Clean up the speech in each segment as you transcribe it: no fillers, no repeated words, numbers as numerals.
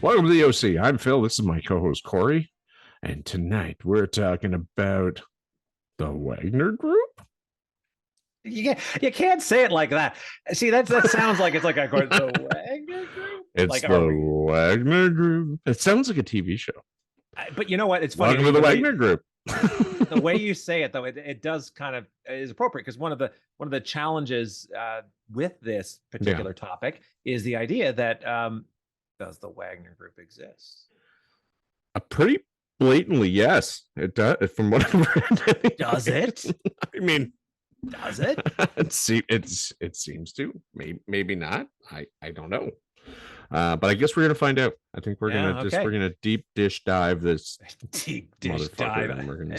Welcome to the OC. I'm Phil. This is my co-host Corey, and tonight we're talking about the Wagner Group. You can't say it like that. See, that sounds like it's like the Wagner Group. It's like, the Wagner Group. It sounds like a TV show. But you know what? It's funny. Welcome to the Wagner Group. The way you say it, though, it does kind of is appropriate, because one of the challenges with this particular topic is the idea that does the Wagner Group exist? A pretty blatantly, yes, it does. From what I've read, does it? I mean, does it? it seems to. Maybe not. I don't know. But I guess we're gonna find out. I think we're gonna deep dish dive this. Deep dish dive.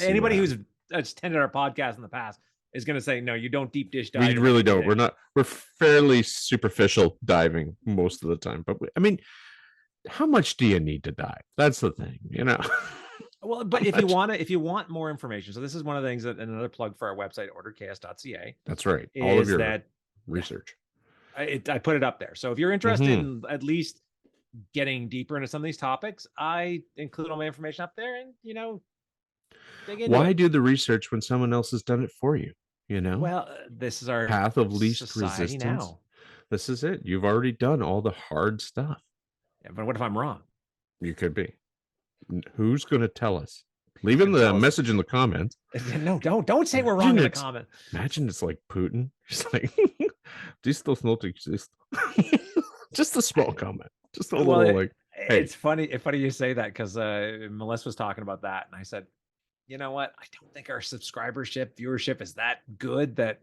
Anybody who's attended our podcast in the past is gonna say, no, you don't deep dish dive. We really don't. We're fairly superficial diving most of the time. But I mean, how much do you need to dive? That's the thing, you know. Well, but if you want more information, so this is one of the things that another plug for our website, orderchaos.ca. That's right. All of your that research. I put it up there. So if you're interested in at least getting deeper into some of these topics, I include all my information up there, and dig into Why it. do the research when someone else has done it for you? You know. Well, this is our path of least resistance. Now. This is it. You've already done all the hard stuff. Yeah, but what if I'm wrong? You could be. Who's going to tell us? Leave in the message in the comments. No, don't say we're wrong in the comment. Imagine it's like Putin. Just like, these still not exist. Just a small comment. Just a little like. Hey. It's funny you say that, because Melissa was talking about that, and I said, you know what? I don't think our viewership is that good that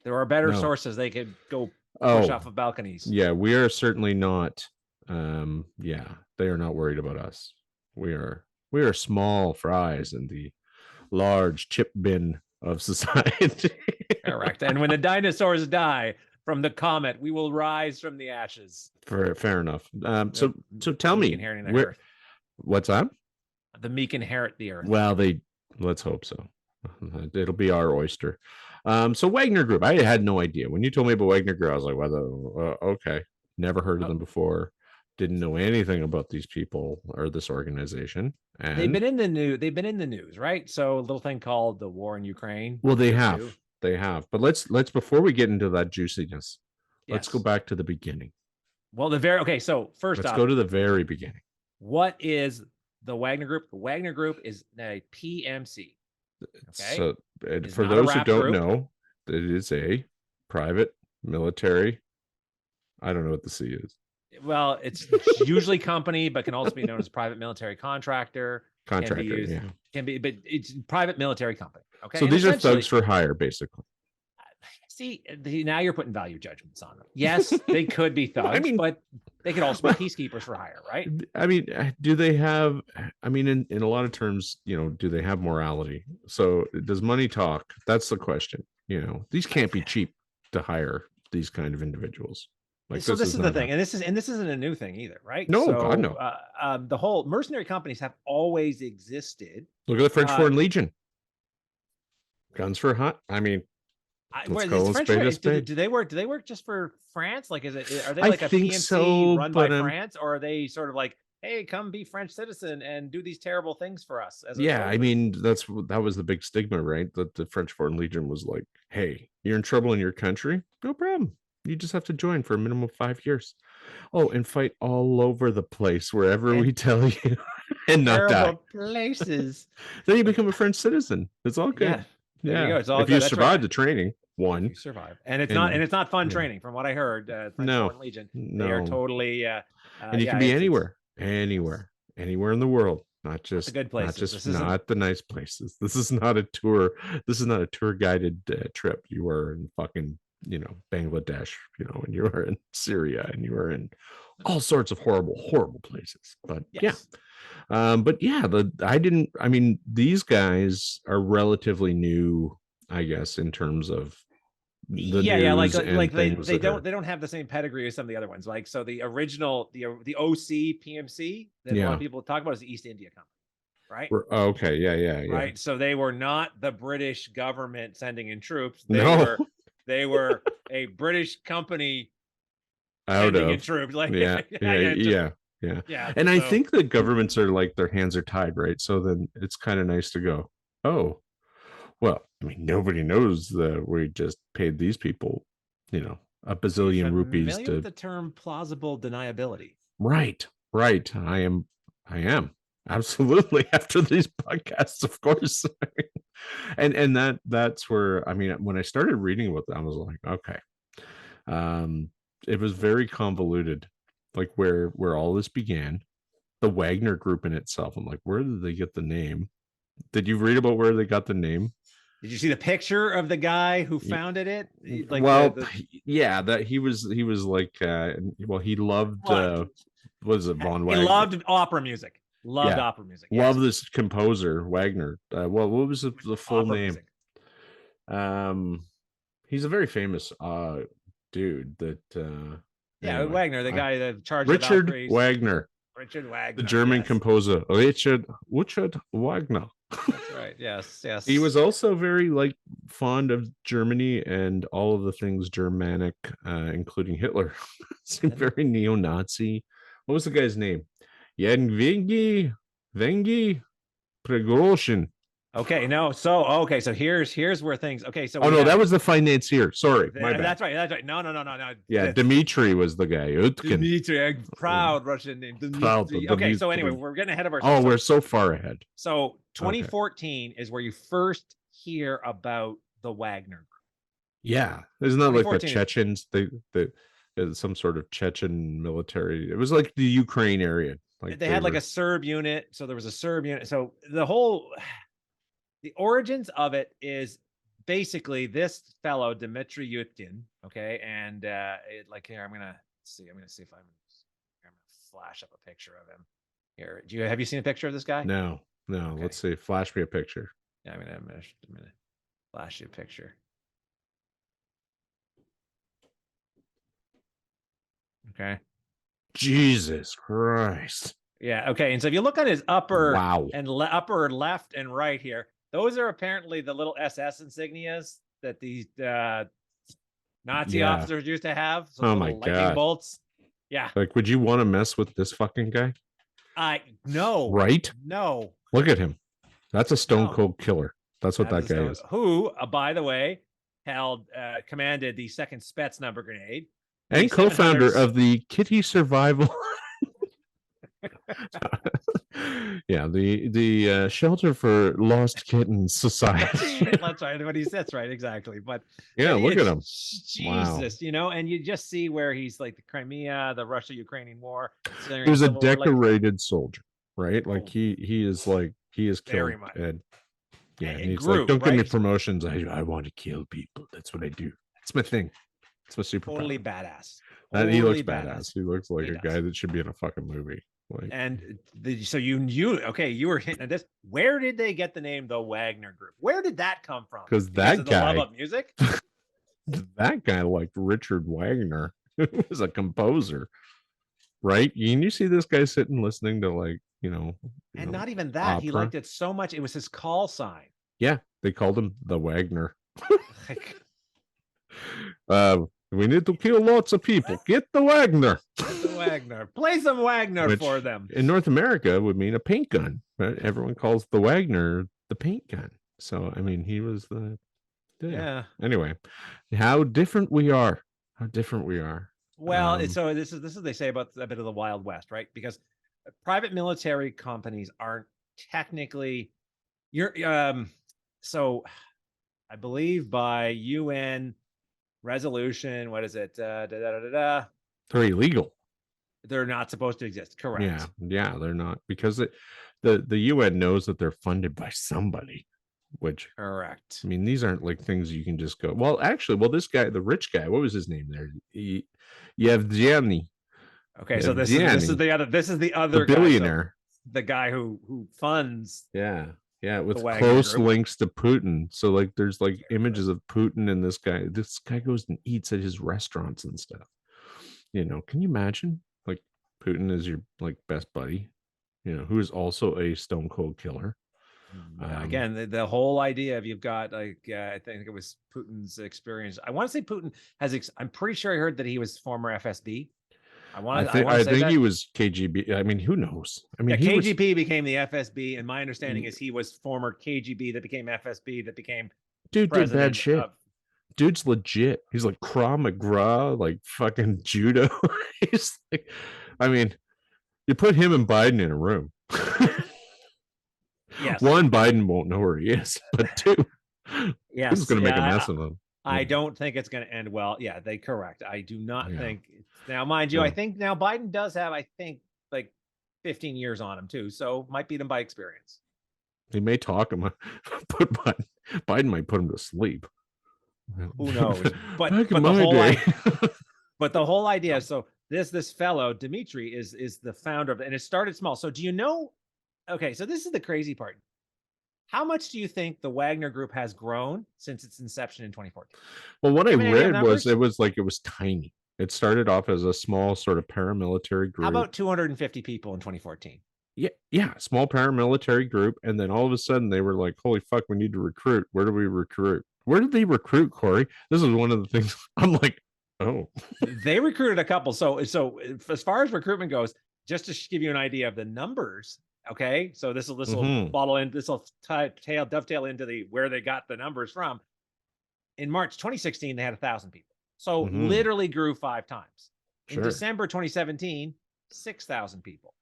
there are better sources they could go push off of balconies. Yeah, we are certainly not. They are not worried about us. We are small fries in the large chip bin of society. Correct. And when the dinosaurs die from the comet, we will rise from the ashes. Fair enough. So tell me, what's that? The meek inherit the earth. Well, let's hope so. It'll be our oyster. So Wagner Group, I had no idea. When you told me about Wagner Group, I was like, well, okay. Never heard of them before. Didn't know anything about these people or this organization. And they've been in the news. They've been in the news, right? So a little thing called the war in Ukraine. Well, they have. They have. But let's before we get into that juiciness, let's go back to the beginning. Well, so first let's go to the very beginning. What is the Wagner Group? The Wagner Group is a PMC. Okay. So for those who don't know, it is a private military. I don't know what the C is. Well, it's usually company, but can also be known as private military contractor. Can be, but it's private military company. Okay. So these are thugs for hire, basically. See, now you're putting value judgments on them. Yes, they could be thugs, but they could also be peacekeepers for hire, right? I mean, do they have? I mean, in a lot of terms, do they have morality? So does money talk? That's the question. These can't be cheap to hire these kind of individuals. Like, so this is the thing, and this isn't a new thing either, right? No, God, no. The whole mercenary companies have always existed. Look at the French Foreign Legion. Guns for hunt. I mean, do they work just for France? Like, are they like a PMC run by France, or are they sort of like, hey, come be French citizen and do these terrible things for us? I mean, that was the big stigma, right? That the French Foreign Legion was like, hey, you're in trouble in your country, no problem. You just have to join for a minimum of 5 years. Oh, and fight all over the place wherever we tell you, and not die. Places. Then you become a French citizen. It's all good. Yeah. There you go. It's all if good. You survive the training. You survive, and it's not fun training, from what I heard. French Foreign Legion. They are totally. And you can be anywhere in the world. Not just the good places. Not the nice places. This is not a tour. This is not a tour guided trip. You are in fucking Bangladesh, and you are in Syria, and you are in all sorts of horrible places. But these guys are relatively new, I guess, in terms of the news they don't have the same pedigree as some of the other ones. Like, so the original, the OC PMC that a lot of people talk about is the East India Company. Right. Okay. Yeah. Right. So they were not the British government sending in troops. They were a British company sending in troops. Like, yeah. Yeah. Yeah. And I So think the governments are like their hands are tied, right? So then it's kind of nice to go, oh, well, I mean, nobody knows that we just paid these people, a are you bazillion rupees familiar with to. the term plausible deniability? Right, right. I am absolutely after these podcasts, of course. and that's where, I mean, when I started reading about that, I was like, okay. It was very convoluted, like where all this began, the Wagner Group in itself. I'm like, where did they get the name? Did you read about where they got the name? Did you see the picture of the guy who founded it? Like Well, the yeah, that he was like, well, he loved, was it von he Wagner? loved opera music. Loved Yeah, opera music. Yes. love this composer Wagner. Well, what was the full Opera name? music. He's a very famous dude that Yeah, anyway, Wagner, the guy that charged the Richard Valkyries. Wagner, Richard Wagner, the German yes. composer Richard Wagner. That's right. Yes, yes. He was also very like fond of Germany and all of the things Germanic, including Hitler. Seemed very neo-Nazi. What was the guy's name? Yevgeny Vengi Prigozhin. Okay, no. So here's where things. Okay, so oh no, that was the financier. Sorry, my bad. That's right. That's right. No. Yeah, Dmitry was the guy. Utkin. Dmitry, proud Russian name. Proud Dmitry. of Okay, so anyway, we're getting ahead of ourselves. Oh, we're so far ahead. So 2014 is where you first hear about the Wagner Group. Yeah, isn't that like the Chechens? They some sort of Chechen military. It was like the Ukraine area. Like they had like a Serb unit. So there was a Serb unit. So the origins of it is basically this fellow Dmitry Utkin. Okay, and like here I'm gonna see if I'm gonna flash up a picture of him. Here, have you seen a picture of this guy? No. Okay. Let's see. Flash me a picture. Yeah, I'm gonna flash you a picture. Okay. Jesus Christ. Yeah. Okay. And so if you look at his upper and upper left and right here, those are apparently the little SS insignias that these Nazi officers used to have. So oh my God. Bolts. Yeah. Like, would you want to mess with this fucking guy? No. Right? No. Look at him. That's a stone cold killer. That's what that guy is. Who, by the way, commanded the 2nd Spetsnaz Brigade. And co-founder of the Kitty Survival. Yeah, the Shelter for Lost Kittens Society. That's right. What he says, right? Exactly. But yeah, look at him. Jesus, and you just see where he's like the Crimea, the Russia-Ukrainian war. He was a decorated soldier, right? Like he is killed. Very much. And yeah, and he's like, don't give me promotions. I want to kill people. That's what I do. It's my thing. It's my superpower. Totally badass. He looks badass. He looks like a guy that should be in a fucking movie. Like, and so you were hinting at this. Where did they get the name the Wagner Group? Where did that come from? Because that guy, the love of music. That guy liked Richard Wagner, who was a composer, right? And you see this guy sitting listening to and not even that, opera. He liked it so much. It was his call sign. Yeah, they called him the Wagner. We need to kill lots of people. Get the Wagner. Get the Wagner. Play some Wagner for them. In North America would mean a paint gun. Right? Everyone calls the Wagner the paint gun. So, I mean, he was the... Yeah. Anyway, how different we are. Well, so this is they say about a bit of the Wild West, right? Because private military companies aren't technically... So, I believe by UN... resolution, what is it? They're illegal. They're not supposed to exist. Correct. Yeah, they're not, because the UN knows that they're funded by somebody. Which correct. I mean, these aren't like things you can just go. Well, actually, this guy, the rich guy, what was his name there? Yevgeny. Okay, so this is the other billionaire, guy, the guy who funds. Yeah, with close links to Putin. So like there's like images of Putin and this guy. This guy goes and eats at his restaurants and stuff. Can you imagine? Like Putin is your like best buddy, who is also a stone cold killer. Again, the whole idea of you've got like I think it was Putin's experience. I want to say Putin has. I'm pretty sure I heard that he was former FSB. I think he was KGB. I mean, who knows? I mean, yeah, KGB became the FSB, and my understanding is he was former KGB that became FSB that became dude did bad shit. Dude's legit. He's like Krav Maga, like fucking judo. He's like, I mean, you put him and Biden in a room. Yes. One, Biden won't know where he is, but two, yes, he's going to make a mess of him. I don't think it's going to end well. Yeah, they correct. I do not think. Now, mind you, I think now Biden does have, I think, like 15 years on him too, so might beat him by experience. He may talk him, but Biden might put him to sleep. Who knows? But the whole idea. So this fellow Dimitri is the founder of it, and it started small. So do you know? Okay, so this is the crazy part. How much do you think the Wagner Group has grown since its inception in 2014? Well, what I read was it was tiny. It started off as a small sort of paramilitary group. How about 250 people in 2014? Yeah, small paramilitary group, and then all of a sudden they were like, "Holy fuck, we need to recruit. Where do we recruit? Where did they recruit, Corey?" This is one of the things I'm like, "Oh." They recruited a couple. So as far as recruitment goes, just to give you an idea of the numbers. Okay, so this will dovetail into where they got the numbers from. In March 2016, they had 1,000 people, so literally grew 5 times. In December 2017, 6,000 people.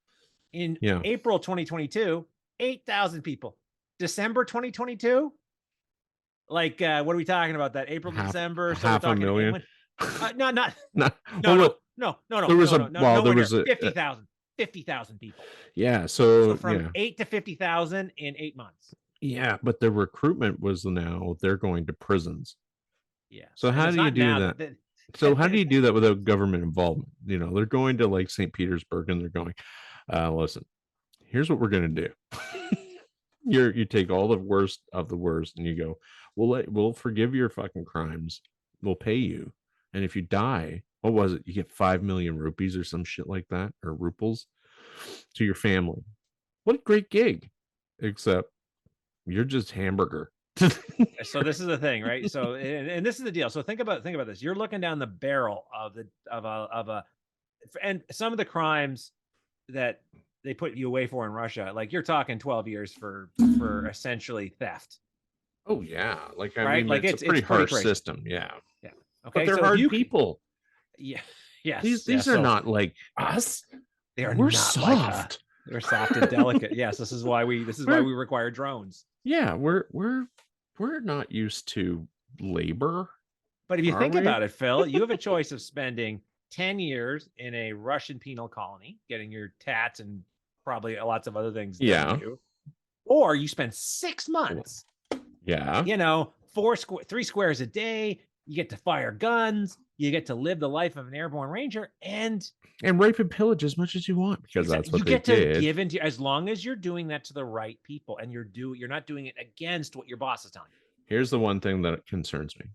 In April 2022, 8,000 people. December 2022, like what are we talking about? That April to December, so half a million. No. There was 50,000. 50,000 people. Yeah. So from 8 to 50,000 in 8 months. Yeah. But the recruitment was now they're going to prisons. Yeah. So how do you do that? So how do you do that without government involvement? You know, they're going to like St. Petersburg and they're going, listen, here's what we're going to do. You take all the worst of the worst and you go, we'll forgive your fucking crimes. We'll pay you. And if you die, what was it? You get 5 million rupees or some shit like that, or ruples to your family. What a great gig. Except you're just hamburger. So this is the thing, right? So and this is the deal. So think about this. You're looking down the barrel of a and some of the crimes that they put you away for in Russia, like you're talking 12 years for essentially theft. Oh yeah, like I mean, like it's a pretty harsh system. Yeah. Okay, but they're hard people. Yeah. Yes. These are not like us. We're soft. Like, they're soft and delicate. Yes. This is why we require drones. Yeah. We're not used to labor. But if you think about it, Phil, you have a choice of spending 10 years in a Russian penal colony, getting your tats and probably lots of other things. Yeah. Or you spend 6 months. Yeah. 3 squares a day. You get to fire guns. You get to live the life of an airborne ranger and rape and pillage as much as you want, because that's what they did. You get to give into, as long as you're doing that to the right people and you're not doing it against what your boss is telling you. Here's the one thing that concerns me.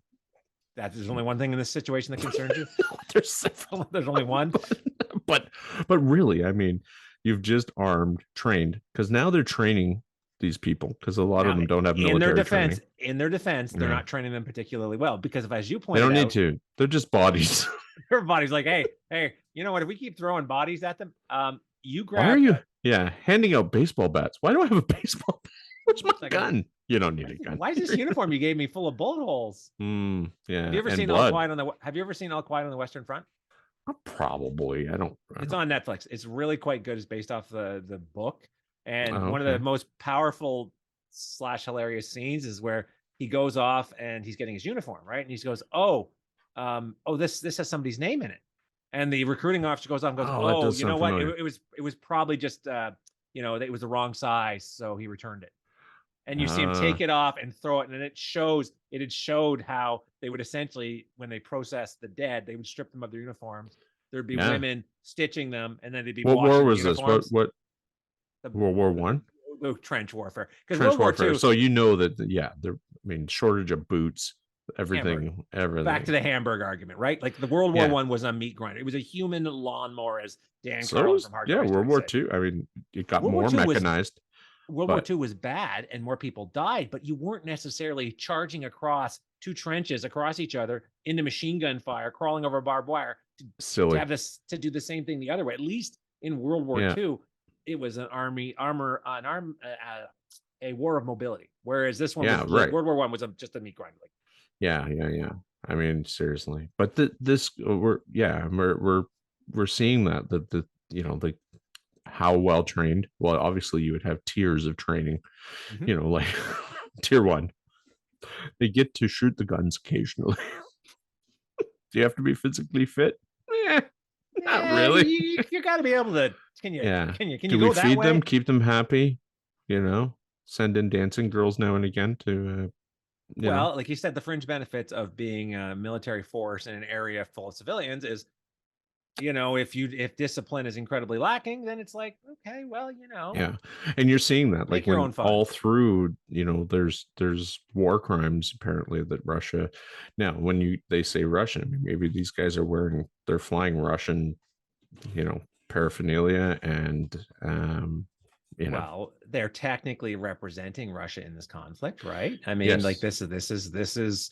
There's only one thing in this situation that concerns you. There's several. There's only one. But really, I mean, you've just trained, because now they're training these people, because a lot of them don't have military training. In their defense, they're not training them particularly well, because as you pointed out, they don't need to. They're just bodies. Their bodies, like, hey, you know what? If we keep throwing bodies at them, you grab. Why are you? Handing out baseball bats. Why do I have a baseball bat? Where's my gun? You don't need a gun. Why is this uniform you gave me full of bullet holes? Yeah. Have you ever seen All Quiet on the Western Front? Probably. It's on Netflix. It's really quite good. It's based off the book. And one of the most powerful / hilarious scenes is where he goes off and he's getting his uniform, right? And he goes, this has somebody's name in it. And the recruiting officer goes off and goes, you know what? It was probably just it was the wrong size, so he returned it. And you see him take it off and throw it, and it had showed how they would essentially, when they process the dead, they would strip them of their uniforms. There'd be women stitching them, and then they'd be. What war was this? What? World War One? Trench warfare. Because World War II. So you know that, shortage of boots, everything. Back to the Hamburg argument, right? Like the World War One was a meat grinder. It was a human lawnmower, as Dan Carlin from Hard. World War II. I mean, it got more mechanized. World War II was bad and more people died, but you weren't necessarily charging across two trenches across each other into machine gun fire, crawling over barbed wire to have this, to do the same thing the other way. At least in World War II, it was a war of mobility. Whereas this one was like World War I was just a meat grind. Like, yeah. I mean, seriously, but we're seeing that the like how well trained. Well, obviously you would have tiers of training, like tier 1, they get to shoot the guns occasionally. Do you have to be physically fit? Not really. You got to be able to. Can you go that way? Do we feed them, keep them happy? Send in dancing girls now and again to. Well, like you said, the fringe benefits of being a military force in an area full of civilians is, if discipline is incredibly lacking, then it's like, okay, well, Yeah, and you're seeing that like when all through, there's war crimes apparently that Russia. Now, when they say Russian, I mean, maybe these guys are they're flying Russian, paraphernalia, and well, they're technically representing Russia in this conflict, right? I mean, like these are the soldiers.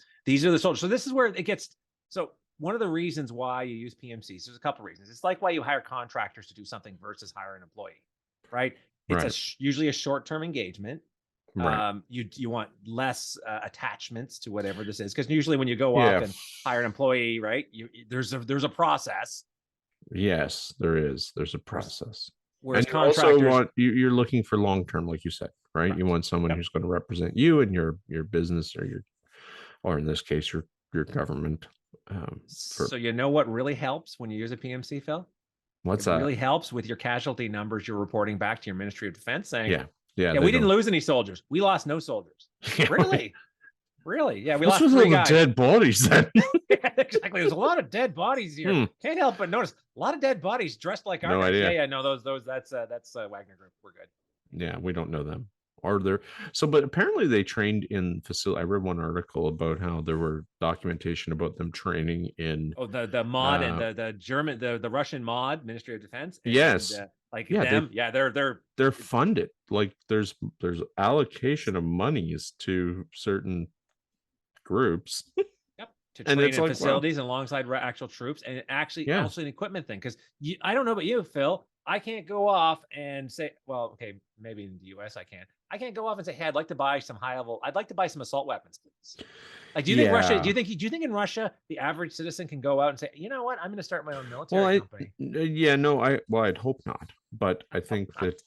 So this is where it gets. So one of the reasons why you use PMCs, there's a couple of reasons. It's like why you hire contractors to do something versus hire an employee, right? It's usually a short-term engagement. Right. You want less attachments to whatever this is, because usually when you go up and hire an employee, right? There's a process. Yes, there is. There's a process. Whereas and you also you're looking for long-term, like you said, right? You want someone who's going to represent you and your business, or in this case, your government. So what really helps when you use a PMC, Phil? What's that? It really helps with your casualty numbers you're reporting back to your Ministry of Defense saying, yeah, we didn't lose any soldiers. We lost no soldiers. Really? Really? Yeah, we lost 3 guys. Dead bodies then. Exactly. There's a lot of dead bodies here. Can't help but notice a lot of dead bodies dressed like our guys. Yeah, no, those that's Wagner Group. We're good. Yeah, we don't know them. Are there but apparently they trained in facility. I read one article about how there were documentation about them training in the mod and the German the Russian mod Ministry of Defense. And, yes. They're funded. Like there's allocation of monies to certain groups. To train in facilities and alongside actual troops, and actually also an equipment thing. Because I don't know about you, Phil. I can't go off and say, well, okay, maybe in the US I can't go off and say, hey, I'd like to buy some I'd like to buy some assault weapons, please. Like, do you think Russia? Do you think in Russia the average citizen can go out and say, you know what, I'm going to start my own military company? I'd hope not, but I think that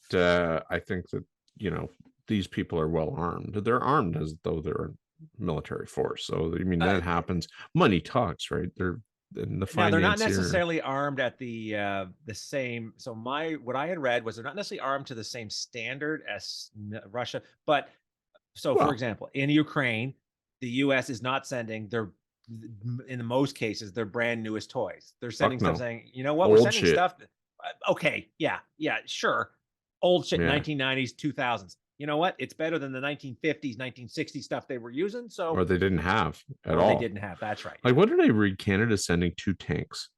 these people are well armed. They're armed as though they're a military force. So I mean that happens. Money talks, right? They're not necessarily armed at the same. So what I had read was they're not necessarily armed to the same standard as Russia, but for example, in Ukraine, the U.S. is not sending in most cases their brand newest toys. They're sending stuff saying, you know what, we're sending stuff. Okay, yeah, sure, old shit, 1990s, 2000s. You know what? It's better than the 1950s, 1960s stuff they were using. Or they didn't have at all. They didn't have. That's right. Like, what did I read? Canada's sending 2 tanks.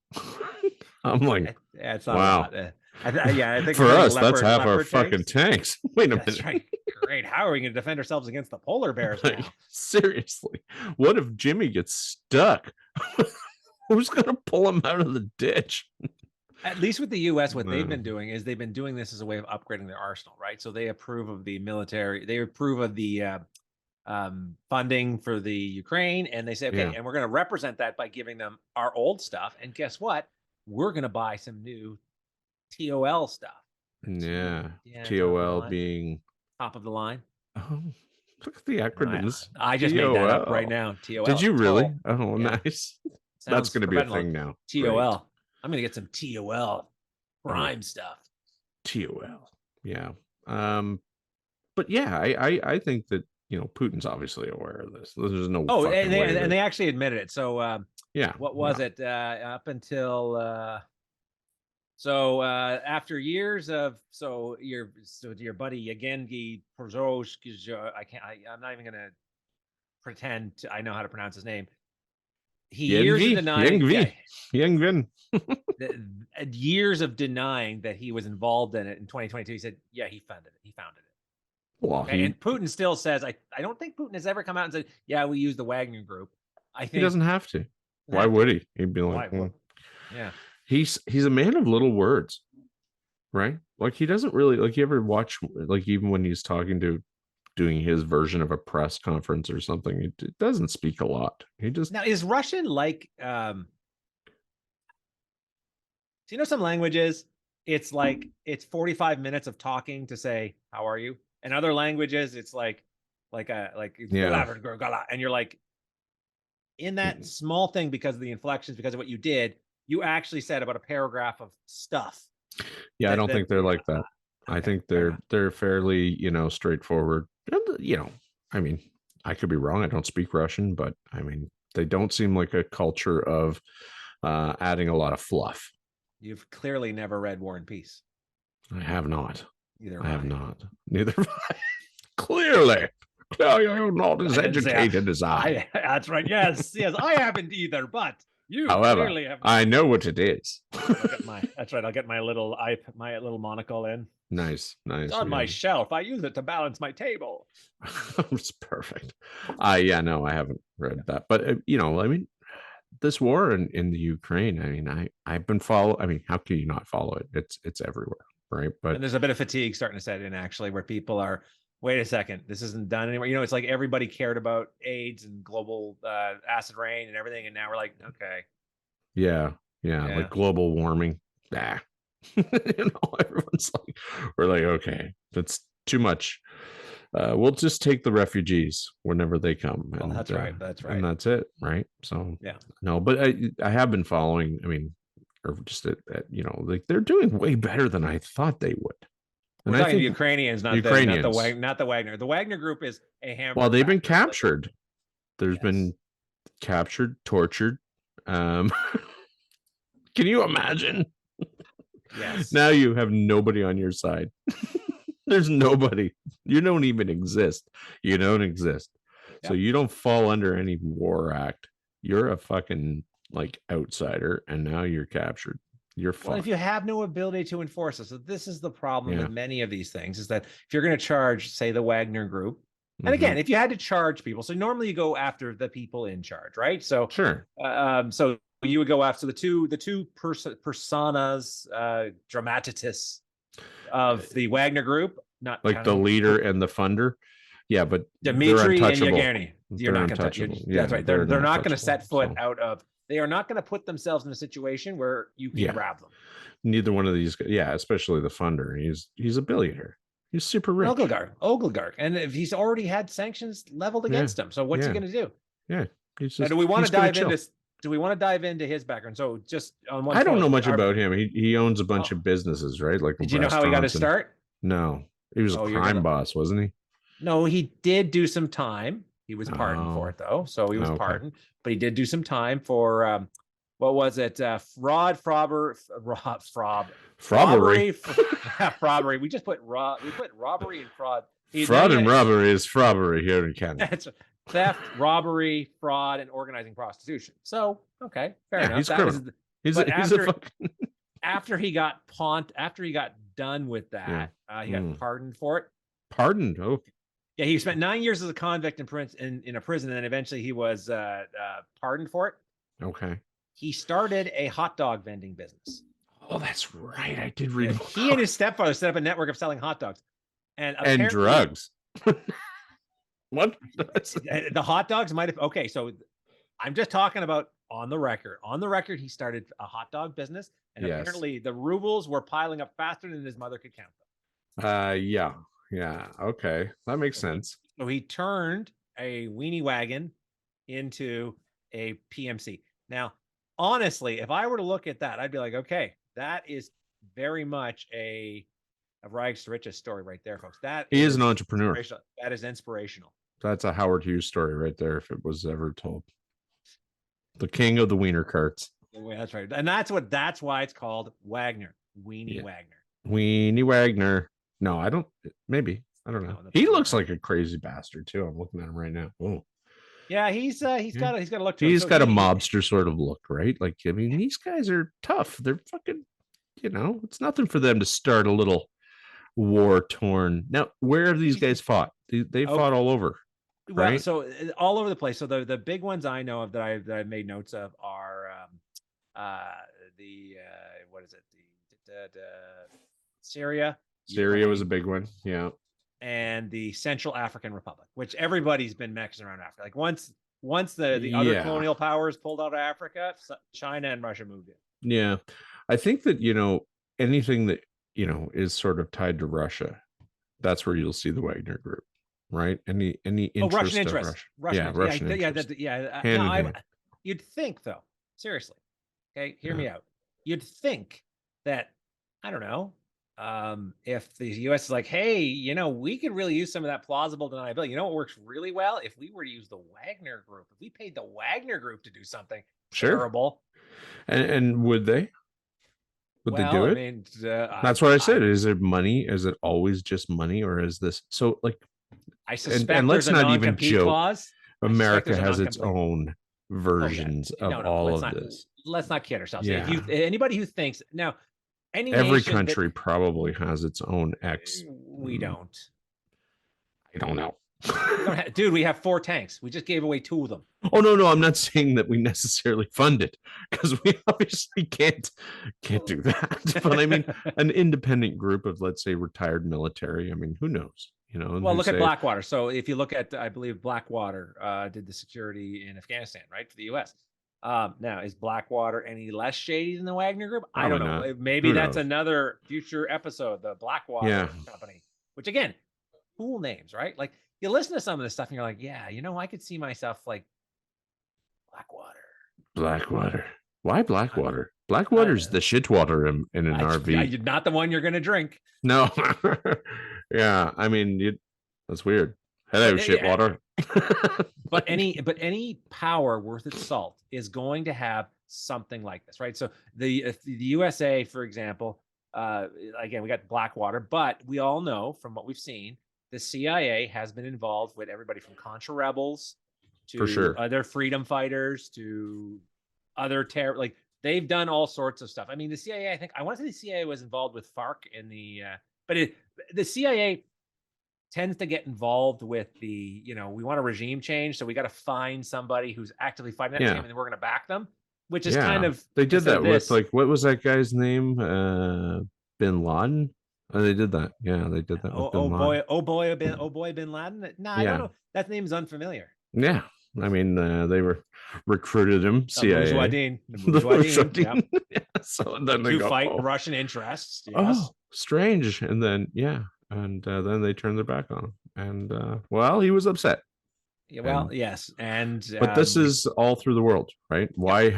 I'm like, it's not wow. I think for us, that's half our fucking tanks. Wait a minute. Right. Great. How are we going to defend ourselves against the polar bears now? Seriously. What if Jimmy gets stuck? Who's going to pull him out of the ditch? At least with the U.S., what they've been doing is they've been doing this as a way of upgrading their arsenal, right? So they approve of the military, they approve of the funding for the Ukraine, and they say, okay, and we're going to represent that by giving them our old stuff. And guess what? We're going to buy some new TOL stuff. Yeah, TOL being top of the line. Oh, look at the acronyms. I just made that up right now. TOL. Did you really? Oh, nice. That's going to be a thing now. TOL. Right. I'm going to get some TOL prime stuff. TOL. Yeah. But yeah, I think that, Putin's obviously aware of this. There's no. Oh, and they actually admitted it. So, what was it? Up until, after years of, your buddy Yevgeny Prigozhin, I'm not even going to pretend I know how to pronounce his name. Years of denying that he was involved in it in 2022. He said, yeah, he founded it. Well, and Putin still says, I don't think Putin has ever come out and said, yeah, we use the Wagner Group. I think he doesn't have to. Why would he? He'd be like, yeah. He's a man of little words, right? Like he doesn't really like. You ever watch like even when he's talking to doing his version of a press conference or something, it doesn't speak a lot. He just now is Russian like so some languages it's like it's 45 minutes of talking to say how are you, and other languages it's like yeah, and you're like in that small thing because of the inflections, because of what you did, you actually said about a paragraph of stuff. Yeah, I don't think they're like that. Okay, I think they're fairly, straightforward. And, I mean, I could be wrong. I don't speak Russian, but I mean, they don't seem like a culture of adding a lot of fluff. You've clearly never read War and Peace. I have not. I have not. Neither have I. Clearly. You're not as educated as I. That's right. Yes. I haven't either, but you clearly have. I know what it is. That's right. I'll get my little monocle in. Nice. It's on my shelf. I use it to balance my table. It's perfect. No, I haven't read that. But, I mean, this war in the Ukraine, I mean, I've been how can you not follow it? It's everywhere, right? But and there's a bit of fatigue starting to set in, actually, where people are, wait a second, this isn't done anymore. It's like everybody cared about AIDS and global acid rain and everything, and now we're like, okay. Yeah. Like global warming. Everyone's like, we're like, okay, that's too much. We'll just take the refugees whenever they come. And, that's right. And that's it, right? So yeah. No, but I have been following. I mean, or just like they're doing way better than I thought they would. We're talking the Ukrainians, not the Wagner. The Wagner Group is a hammer. Well, they've been captured. There's been captured, tortured. Can you imagine? Yes. Now you have nobody on your side. There's nobody. You don't even exist. You don't exist. Yep. So you don't fall under any war act. You're a fucking like outsider, and now you're captured. You're fucked. Well, if you have no ability to enforce it. So this is the problem with many of these things, is that if you're going to charge, say, the Wagner Group, and again, if you had to charge people, so normally you go after the people in charge, right? So sure. So you would go after the two personas dramatitis of the Wagner Group, not like the leader and the funder. Yeah, but Dimitri and Yevgeny. You're not going to touch it. That's right. They're not going to set foot out of. They are not going to put themselves in a situation where you can grab them. Neither one of these. Yeah, especially the funder. He's a billionaire. He's super rich. Oligarch. And if he's already had sanctions leveled against him, so what's he going to do? Yeah. Do we want to dive into? Do we want to dive into his background? So just on one. I don't know much about him. He owns a bunch of businesses, right? Like, did you know how he got his start? No, he was a crime boss, wasn't he? No, he did do some time. He was pardoned for it, though. So he was pardoned, but he did do some time for what was it? Fraud, robbery. Robbery. We just put robbery and fraud. Fraud and robbery is frobbery here in Canada. That's theft, robbery, fraud, and organizing prostitution. So fair enough. He's criminal. After he got done with that, he got pardoned for it. Pardoned? Oh. Yeah, he spent 9 years as a convict in a prison, and then eventually he was pardoned for it. Okay. He started a hot dog vending business. Oh, that's right. I did read. He and his stepfather set up a network of selling hot dogs and drugs. What? The hot dogs might have. Okay, so I'm just talking about on the record. On the record, he started a hot dog business, and apparently the rubles were piling up faster than his mother could count them. Yeah. Okay, that makes sense. So he turned a weenie wagon into a PMC. Now, honestly, if I were to look at that, I'd be like, okay, that is very much a rags to riches story right there, folks. He is an entrepreneur. That is inspirational. That's a Howard Hughes story right there, if it was ever told. The king of the wiener carts. That's right, and that's why it's called Wagner. Wagner. Weenie Wagner. No, I don't. Maybe I don't know. He looks like a crazy bastard too. I'm looking at him right now. Oh, yeah, he's got a look. He's got a mobster sort of look, right? Like, I mean, these guys are tough. They're fucking. It's nothing for them to start a little war-torn. Now, where have these guys fought? They fought all over, right? Well, so all over the place. So the big ones I know of that I've made notes of are what is it? The Syria. Syria was a big one, yeah. And the Central African Republic, which everybody's been messing around Africa. Like once the other colonial powers pulled out of Africa, China and Russia moved in. Yeah. I think that, anything that, is sort of tied to Russia, that's where you'll see the Wagner Group, right? Any interest Russian interest. Russian interest. You'd think, though, seriously, okay, hear me out. You'd think that, I don't know, if the U.S. is like, hey, we could really use some of that plausible deniability. You know what works really well? If we were to use the Wagner Group, if we paid the Wagner Group to do something terrible. And would they? Would they do it? I mean, that's what I said. Is it money? Is it always just money, or is this so? Like, I suspect. And let's not even joke. Clause. America has its own versions of all of this. Let's not kid ourselves. Yeah. If anybody who thinks now. Every country probably has its own We don't. I don't know. Dude, we have 4 tanks. We just gave away 2 of them. Oh, no. I'm not saying that we necessarily fund it, because we obviously can't do that. But I mean, an independent group of, let's say, retired military. I mean, who knows? Well, look at Blackwater. So if you look at, I believe Blackwater did the security in Afghanistan, right, for the U.S. Now, is Blackwater any less shady than the Wagner Group? I don't know. Not. Maybe that's another future episode, the Blackwater Company, which, again, cool names, right? Like, you listen to some of this stuff and you're like, yeah, I could see myself like Blackwater. Why Blackwater? Blackwater's the shit water in an RV. Not the one you're going to drink. No. Yeah. I mean, that's weird. Hello, shit water. But any power worth its salt is going to have something like this, right? So the USA, for example, again, we got Blackwater, but we all know from what we've seen, the CIA has been involved with everybody from Contra rebels to other freedom fighters to other terror. Like, they've done all sorts of stuff. I mean, the CIA, I want to say the CIA was involved with FARC in the CIA tends to get involved with the, we want a regime change, so we got to find somebody who's actively fighting that regime, and then we're going to back them, which is kind of, they did that with, like, what was that guy's name? Bin Laden. Oh, they did that. Yeah, they did that. Bin Laden. Nah, I don't know. That name is unfamiliar. Yeah, I mean, they recruited him. CIA. Bourgeois. Yeah. So then they fight Russian interests. Yes. Oh, strange. And then then they turned their back on him, and well, he was upset. Yeah, well, yes, and but this is all through the world, right? Why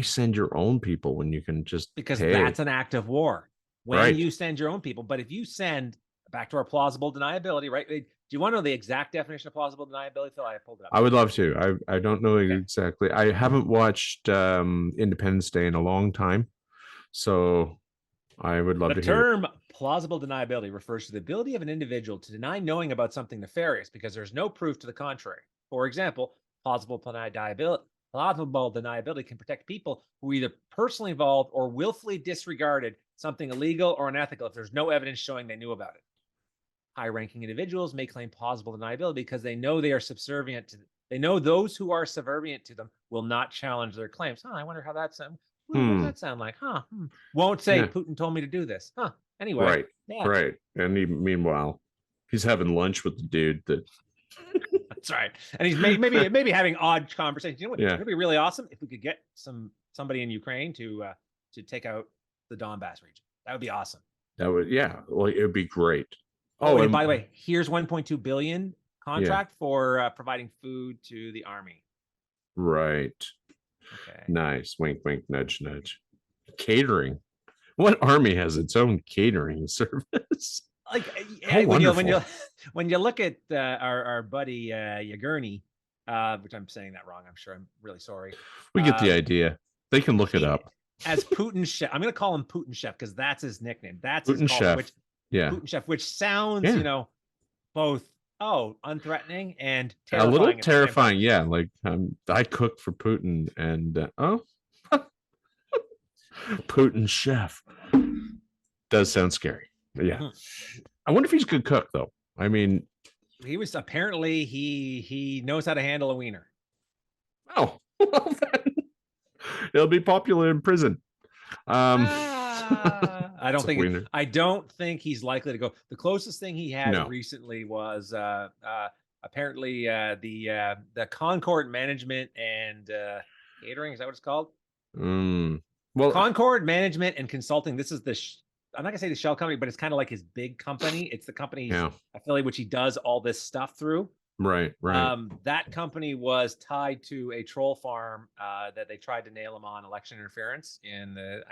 send your own people when you can just because that's an act of war when you send your own people. But if you send, back to our plausible deniability, right? Do you want to know the exact definition of plausible deniability, Phil? I pulled it up. I would love to. I don't know exactly. I haven't watched Independence Day in a long time, so I would love to hear. The term plausible deniability refers to the ability of an individual to deny knowing about something nefarious because there's no proof to the contrary. For example, plausible deniability can protect people who either personally involved or willfully disregarded something illegal or unethical if there's no evidence showing they knew about it. High-ranking individuals may claim plausible deniability because they know they are subservient to. They know those who are subservient to them will not challenge their claims. I wonder how that sounds. What does that sound like? Won't say Putin told me to do this. Anyway. Right. And meanwhile, he's having lunch with the dude that. That's right. And he's maybe having odd conversations. You know what? Yeah. It'd be really awesome if we could get somebody in Ukraine to take out the Donbass region. That would be awesome. That would, well, it would be great. Oh, and by the way, here's 1.2 billion contract for providing food to the army. Right. Okay. Nice. Wink, wink, nudge, nudge. Catering. What army has its own catering service? Like when you look at our buddy Yagurney, which I'm saying that wrong. I'm sure. I'm really sorry. We get the idea. They can look it up. As Putin Chef. I'm going to call him Putin Chef because that's his nickname. That's Putin his Chef. Putin Chef, which sounds, both unthreatening and terrifying. A little terrifying, yeah. Like I cook for Putin, and Putin Chef does sound scary. Yeah. I wonder if he's a good cook, though. I mean, he was apparently he knows how to handle a wiener. Oh, well then he'll be popular in prison. I don't think he's likely to go. The closest thing he had recently was apparently the Concord Management and Catering. Is that what it's called? Well, Concord Management and Consulting. This is I'm not gonna say the shell company, but it's kind of like his big company. It's the company's affiliate, which he does all this stuff through. Right. That company was tied to a troll farm that they tried to nail him on election interference in the.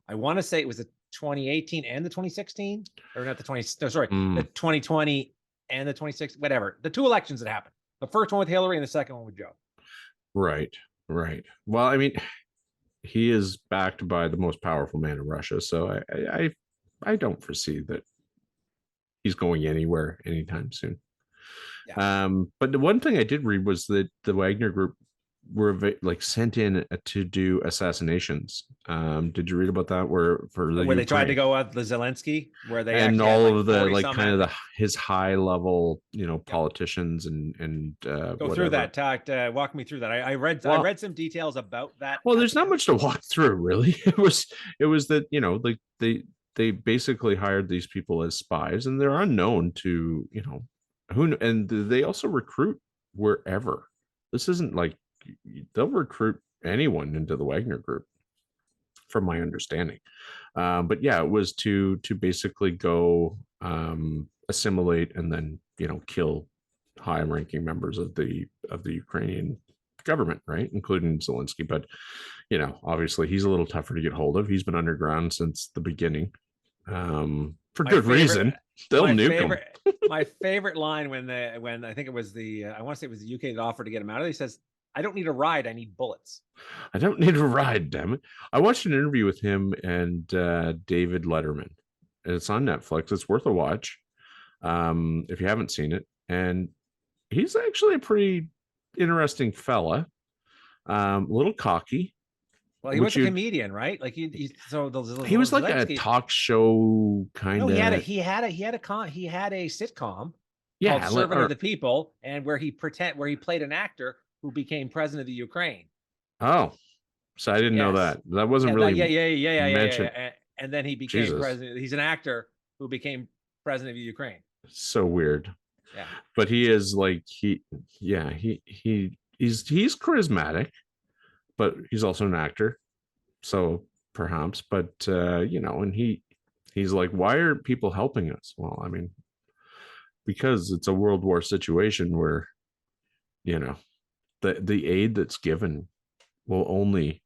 I want to say it was the 2018 and the 2016, or not the 20. No, sorry, the 2020 and the 2016. Whatever, the two elections that happened. The first one with Hillary and the second one with Joe. Right. Well, I mean, he is backed by the most powerful man in Russia, so I don't foresee that he's going anywhere anytime soon. Yeah. But the one thing I did read was that the Wagner Group were like sent in to do assassinations. Did you read about that? Where they tried to go at the Zelensky, where they and all of the like kind of his high level, politicians and go through that. Walk me through that. I read some details about that. Well, there's not much to walk through, really. It was that like they basically hired these people as spies, and they're unknown to and they also recruit wherever. This isn't like they'll recruit anyone into the Wagner Group, from my understanding. But yeah, it was to basically go assimilate and then kill high-ranking members of the Ukrainian government, right, including Zelensky. But obviously he's a little tougher to get hold of. He's been underground since the beginning, for good reason. They'll nuke him. My favorite line when I think it was I want to say it was the UK that offered to get him out of there. He says, "I don't need a ride. I need bullets." I don't need a ride, damn it. I watched an interview with him and David Letterman. It's on Netflix. It's worth a watch if you haven't seen it. And he's actually a pretty interesting fella. A little cocky. Well, he was a comedian, right? Like he was like a talk show kind of. No, he had a sitcom called Servant of the People, and where he played an actor who became president of the Ukraine. Oh, so I didn't know that. That wasn't really mentioned. And then he became president. He's an actor who became president of the Ukraine. So weird. Yeah, but he is like he's charismatic, but he's also an actor, so perhaps. But and he's like, why are people helping us? Well, I mean, because it's a World War situation where the aid that's given will only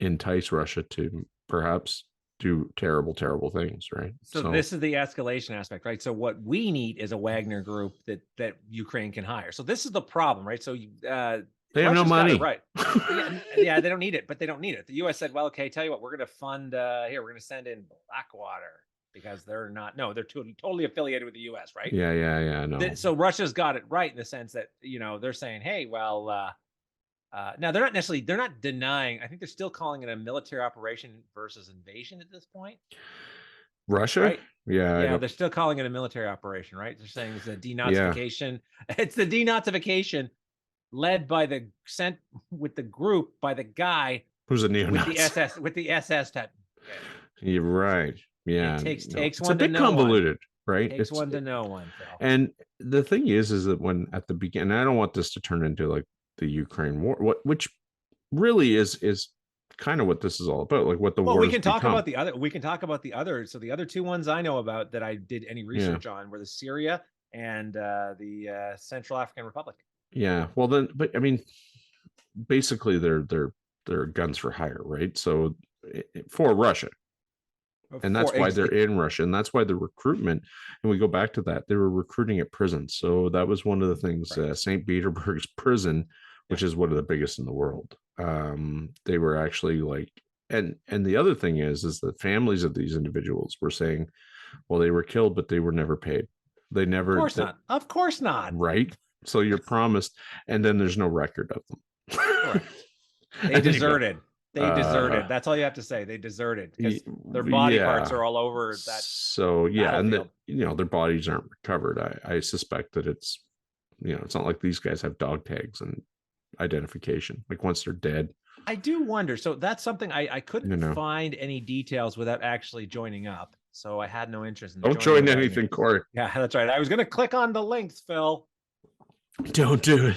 entice Russia to perhaps do terrible things, right? So this is the escalation aspect, right? So what we need is a Wagner Group that Ukraine can hire. So this is the problem, right? So they have no money, right? Yeah, they don't need it, but they don't need it. The U.S. said, "Well, okay, tell you what, we're going to fund we're going to send in Blackwater because they're totally affiliated with the U.S., right?" Yeah. No. So Russia's got it right in the sense that they're saying, "Hey, well." Now they're not denying. I think they're still calling it a military operation versus invasion at this point. Russia, right? Yeah, they're still calling it a military operation, right? They're saying it's a denazification. Yeah. It's the denazification led by with the group by the guy who's a neo-Nazi with the SS type. You're right. Yeah, it takes one. It's a bit convoluted, right? Takes one to know one. Phil. And the thing is that when at the beginning, I don't want this to turn into like the Ukraine war, which really is kind of what this is all about, like what the war. We can talk about the other. So the other two ones I know about that I did any research on were the Syria and the Central African Republic. Yeah, well then, but I mean, basically they're guns for hire, right? So for Russia. And that's why they're in Russia, and that's why the recruitment. And we go back to that; they were recruiting at prisons. So that was one of the things. Right. St. Petersburg's prison, which is one of the biggest in the world. They were actually like, and the other thing is the families of these individuals were saying, well, they were killed, but they were never paid. They never. Of course not. Right. So you're promised, and then there's no record of them. They deserted. They deserted. That's all you have to say. They deserted because their body parts are all over that. So yeah, and their bodies aren't recovered. I suspect that it's it's not like these guys have dog tags and identification. Like once they're dead. I do wonder. So that's something I couldn't find any details without actually joining up. So I had no interest in. Don't join anything, Corey. Yeah, that's right. I was going to click on the links, Phil. Don't do it.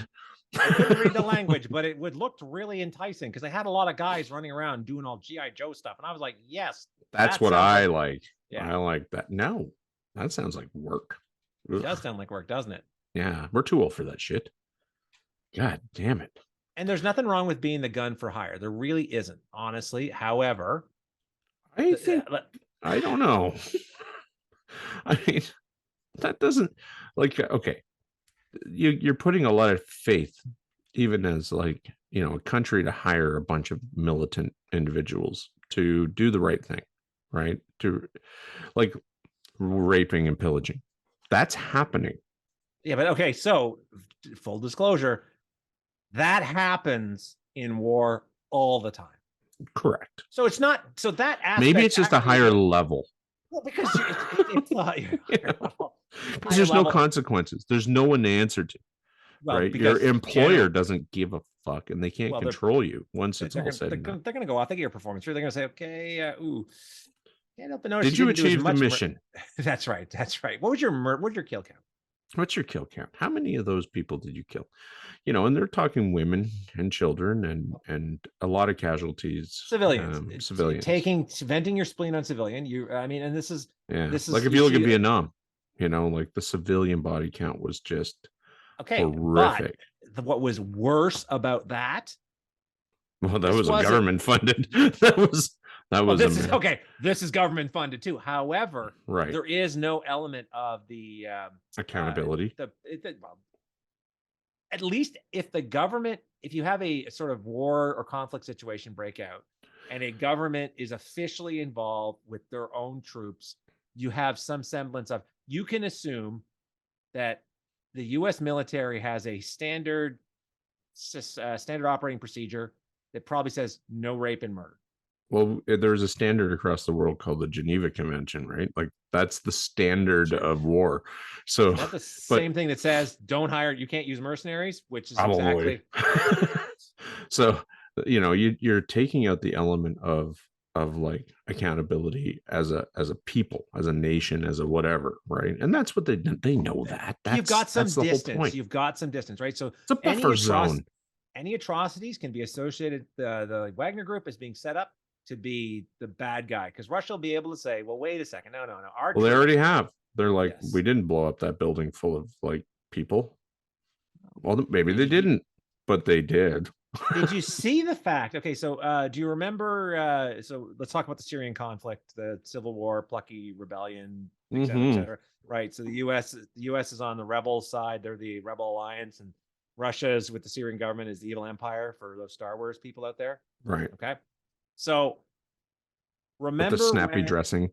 I couldn't read the language, but it would looked really enticing because they had a lot of guys running around doing all G.I. Joe stuff. And I was like, yes. That's what I like. Yeah. I like that. No, that sounds like work. It does sound like work, doesn't it? Yeah, we're too old for that shit. God damn it. And there's nothing wrong with being the gun for hire. There really isn't, honestly. However, I think, I don't know. I mean, that doesn't, like, okay. You're putting a lot of faith, even as like, a country to hire a bunch of militant individuals to do the right thing, right? To like raping and pillaging. That's happening. Yeah, but okay, so full disclosure, that happens in war all the time. Correct. So it's not, so that aspect, maybe it's just a higher level. Well, because it's because there's no consequences. There's no one to answer to. Well, right? Your employer doesn't give a fuck, and they can't control you once it's all said and done. They're going to go off. They get your performance. They're going to say, okay, can't help but notice. Did you achieve the mission? That's right. That's right. What's your kill count? What's your kill count? How many of those people did you kill? And they're talking women and children and a lot of casualties. Civilians. Civilians. Venting your spleen on civilian. And this is like if you look at Vietnam, like the civilian body count was just horrific. But what was worse about that? Well, that was government funded. that was this is government funded too. However, there is no element of the accountability. At least if you have a sort of war or conflict situation break out and a government is officially involved with their own troops, you have some semblance of, you can assume that the U.S. military has a standard operating procedure that probably says no rape and murder. Well, there's a standard across the world called the Geneva Convention, right? Like that's the standard of war. So that's the same thing that says you can't use mercenaries, which is exactly. So, you're taking out the element of like accountability as a people, as a nation, as a whatever, right? And that's what they know that. You've got some distance. You've got some distance, right? So it's a buffer zone. Any atrocities can be associated. The Wagner Group is being set up to be the bad guy because Russia will be able to say, well, wait a second. No. Well, they already have. They're like, we didn't blow up that building full of like people. Well, maybe they didn't, but they did. Did you see the fact? Okay, so do you remember? So let's talk about the Syrian conflict, the civil war, plucky rebellion, et cetera, et cetera. Right. So the U.S. is on the rebel side. They're the rebel alliance, and Russia is with the Syrian government is the evil empire for those Star Wars people out there. Right. Okay. So remember with the snappy dressing.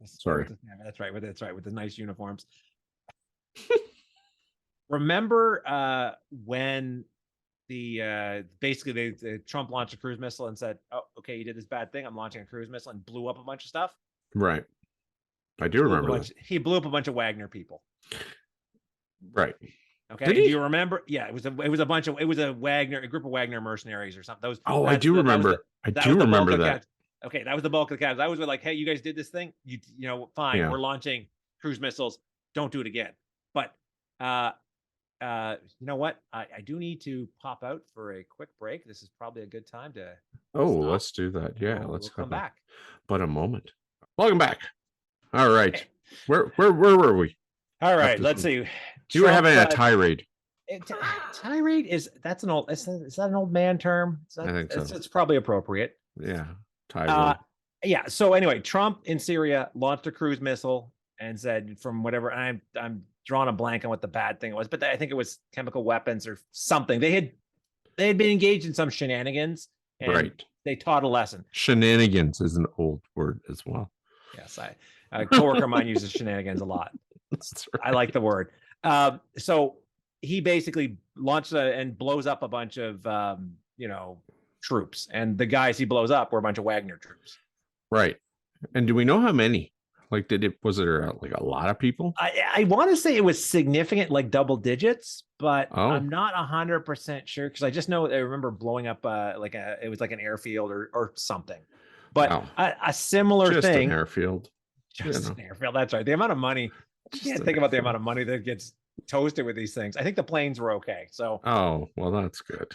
Sorry. That's right. With the nice uniforms. Remember when basically Trump launched a cruise missile and said, "Oh, okay, you did this bad thing. I'm launching a cruise missile," and blew up a bunch of stuff. Right. I do remember that. He blew up a bunch of Wagner people. Right. Okay. Do you remember? Yeah, it was a group of Wagner mercenaries or something. I do remember. I do remember that. Okay, that was the bulk of the cats. I was like, hey, you guys did this thing. Fine. Yeah. We're launching cruise missiles. Don't do it again. But you know what? I do need to pop out for a quick break. This is probably a good time to. Let's do that. Yeah, let's come back. But a moment. Welcome back. All right. Where were we? All right. Let's see. You were having a tirade. Tirade is that an old man term? I think so. It's probably appropriate. Yeah. Tirade. Yeah. So anyway, Trump in Syria launched a cruise missile and said from whatever. I'm drawing a blank on what the bad thing was, but I think it was chemical weapons or something. They had been engaged in some shenanigans, and they taught a lesson. Shenanigans is an old word as well. Yes, a coworker of mine uses shenanigans a lot. That's right. I like the word. So he basically launched and blows up a bunch of troops, and the guys he blows up were a bunch of Wagner troops. Right. And do we know how many? Like, was it like a lot of people? I want to say it was significant, like double digits, but I'm not 100% sure because I just know I remember blowing up it was like an airfield or something. But a similar just thing. An airfield. Just an airfield. That's right. The amount of money. You can't think about the amount of money that gets toasted with these things. I think the planes were okay. So. Oh, well, that's good.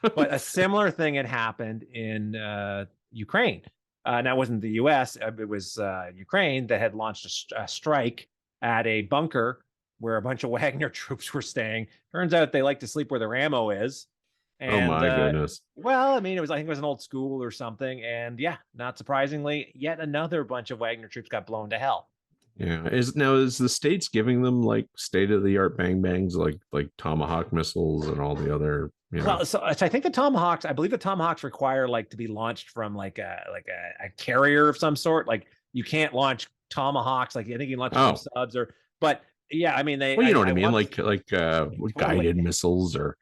But a similar thing had happened in Ukraine. Now, it wasn't the U.S. It was Ukraine that had launched a strike at a bunker where a bunch of Wagner troops were staying. Turns out they like to sleep where their ammo is. And, oh my goodness. Well, I mean, I think it was an old school or something. And yeah, not surprisingly, yet another bunch of Wagner troops got blown to hell. Yeah. Is the states giving them like state of the art bang bangs, like Tomahawk missiles and all the other? Well, so I think I believe the Tomahawks require like to be launched from like a carrier of some sort. Like you can't launch Tomahawks. Like I think you can launch from subs but yeah, I mean Well, you know what I mean? Like guided missiles or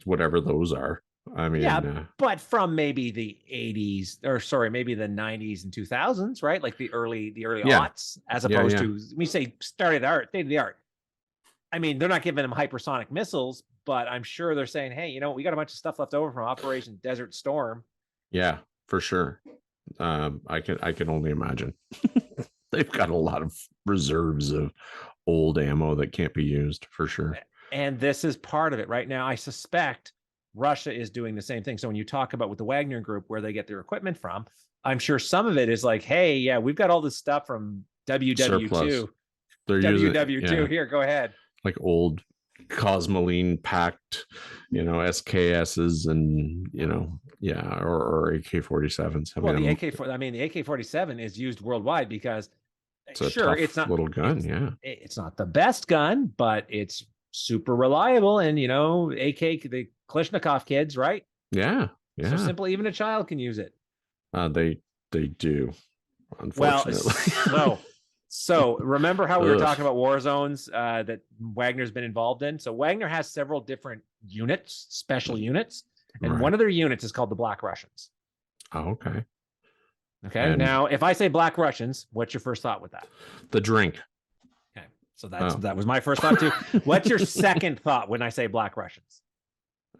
whatever those are. I mean, but from maybe the 80s or sorry, maybe the 90s and 2000s, right? Like the early aughts, as opposed to we say state of the art. I mean, they're not giving them hypersonic missiles, but I'm sure they're saying, hey, we got a bunch of stuff left over from Operation Desert Storm. Yeah, for sure. I can only imagine. They've got a lot of reserves of old ammo that can't be used, for sure. And this is part of it right now. I suspect Russia is doing the same thing. So when you talk about with the Wagner Group, where they get their equipment from, I'm sure some of it is like, hey, yeah, we've got all this stuff from WW2. WW2, here, go ahead. Like old Cosmoline packed, SKSs and, or AK-47s. Well, the AK-47 is used worldwide because it's not little gun. It's not the best gun, but it's super reliable. And, the Kalashnikov kids, right? Yeah. So simple, even a child can use it. They do, unfortunately. Well, so remember how we were talking about war zones that Wagner's been involved in? So Wagner has several different units, special units, and one of their units is called the Black Russians. Oh, okay. Okay. Now, if I say Black Russians, what's your first thought with that? The drink. Okay. So that was my first thought too. What's your second thought when I say Black Russians?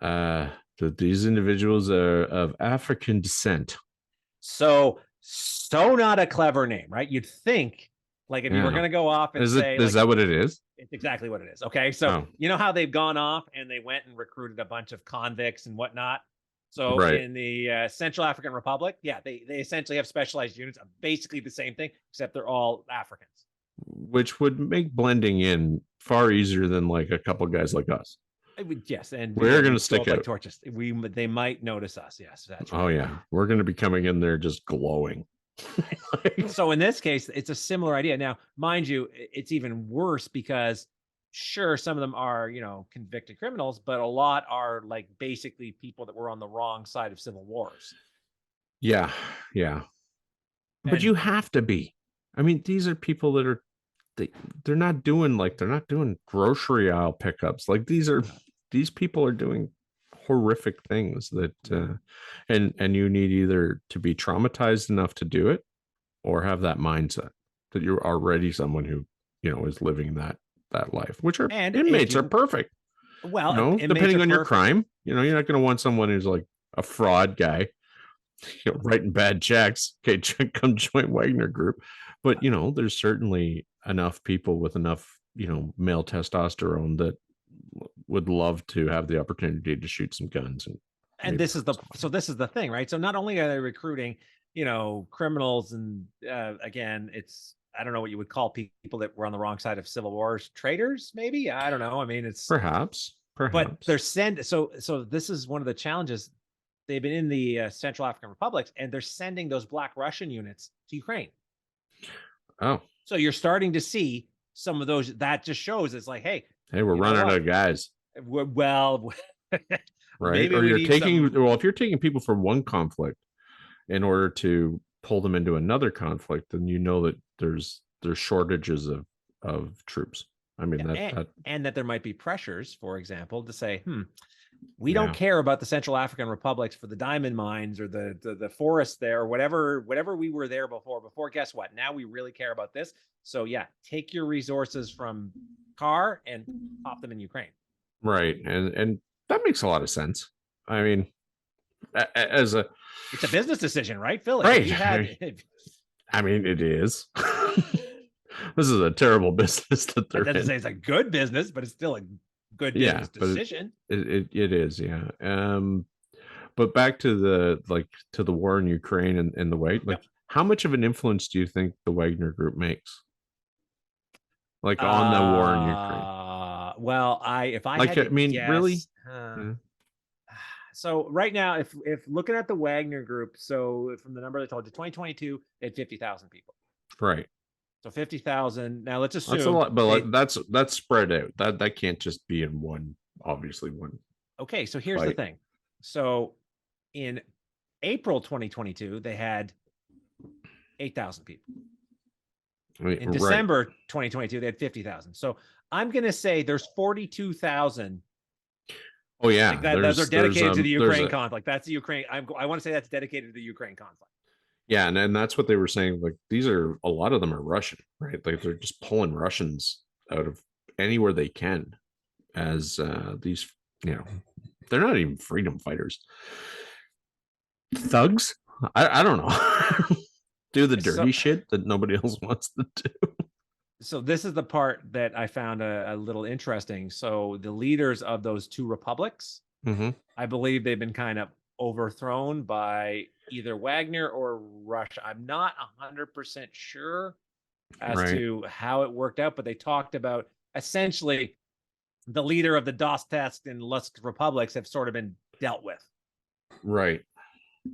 That these individuals are of African descent. So not a clever name, right? You'd think. Like if you were going to go off and say... Is that what it is? It's exactly what it is. Okay. So you know how they've gone off and they went and recruited a bunch of convicts and whatnot? So in the Central African Republic, they essentially have specialized units of basically the same thing, except they're all Africans. Which would make blending in far easier than like a couple guys like us. Yes, and we're going to stick out like torches. They might notice us. Yes, that's right. Oh yeah, we're going to be coming in there just glowing. So in this case, it's a similar idea. Now, mind you, it's even worse because sure, some of them are, convicted criminals, but a lot are like basically people that were on the wrong side of civil wars. Yeah. But you have to be. I mean, these are people that are they're not doing grocery aisle pickups. Like these people are doing horrific things that and you need either to be traumatized enough to do it or have that mindset that you're already someone who is living that life, which are inmates are perfect. Well, depending on your crime, you're not going to want someone who's like a fraud guy writing bad checks. Okay, come join Wagner Group. But there's certainly enough people with enough male testosterone that would love to have the opportunity to shoot some guns. And this is the thing, right? So not only are they recruiting, criminals, and again, it's, I don't know what you would call people that were on the wrong side of civil wars, traitors, maybe. I don't know. I mean, it's perhaps, but they're so this is one of the challenges. They've been in the Central African republics, and they're sending those Black Russian units to Ukraine. Oh, so you're starting to see some of those. That just shows it's like, hey, we're running out of guys. Well, right? Or if you're taking people from one conflict in order to pull them into another conflict, then that there's shortages of troops. I mean, and that there might be pressures, for example, to say, We don't care about the Central African republics for the diamond mines or the forest there, or whatever we were there before. Guess what? Now we really care about this. So yeah, take your resources from Car and pop them in Ukraine. Right, and that makes a lot of sense. I mean, it's a business decision, right, Phil? Right. I mean, it is. This is a terrible business that they're in. Doesn't say it's a good business, but it's still a good business decision. It is, yeah. But back to the war in Ukraine and the way, how much of an influence do you think the Wagner Group makes? Like on the war in Ukraine? Well, if I had to guess, really? So right now, if looking at the Wagner Group, so from the number I told you, 2022, they had 50,000 people. Right. So 50,000. Now let's assume that's a lot, but that's spread out. That can't just be in one. Obviously, one. Okay, so here's the thing. So in April 2022, they had 8,000 people. In December 2022, they had 50,000. So I'm going to say there's 42,000. Oh yeah, those are dedicated to the Ukraine conflict. That's the Ukraine. I want to say that's dedicated to the Ukraine conflict. Yeah, and that's what they were saying. Like a lot of them are Russian, right? Like they're just pulling Russians out of anywhere they can, as these, they're not even freedom fighters. Thugs? I don't know. Do the dirty shit that nobody else wants to do. So this is the part that I found a little interesting. So the leaders of those two republics, I believe they've been kind of overthrown by either Wagner or Russia. I'm not 100% sure as to how it worked out, but they talked about essentially the leader of the Donetsk and Luhansk republics have sort of been dealt with. Right.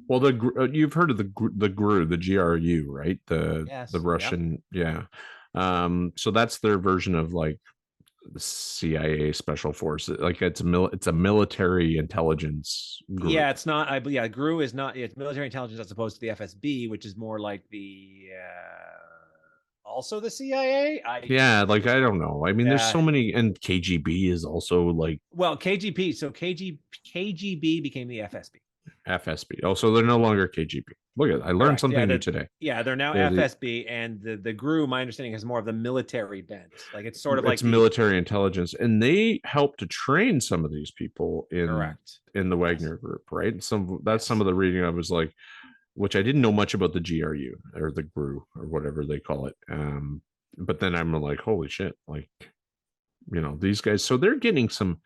Well, you've heard of the GRU, the GRU, right? The Russian, so that's their version of like the CIA special forces. Like it's a military intelligence group. Yeah, it's not. GRU is not. It's military intelligence as opposed to the FSB, which is more like the also the CIA. I don't know. I mean, there's so many, and KGB is also like. Well, KGB. So KGB became the FSB. FSB. Oh, so they're no longer KGB. Look at, I learned something new today. Yeah, they're now FSB, and the GRU, my understanding, is more of the military bent. Like it's sort of like military intelligence, and they help to train some of these people in the Wagner Group, right? Some of the reading I was like, which I didn't know much about the GRU or the GRU or whatever they call it. But then I'm like, holy shit, like, these guys. So they're getting some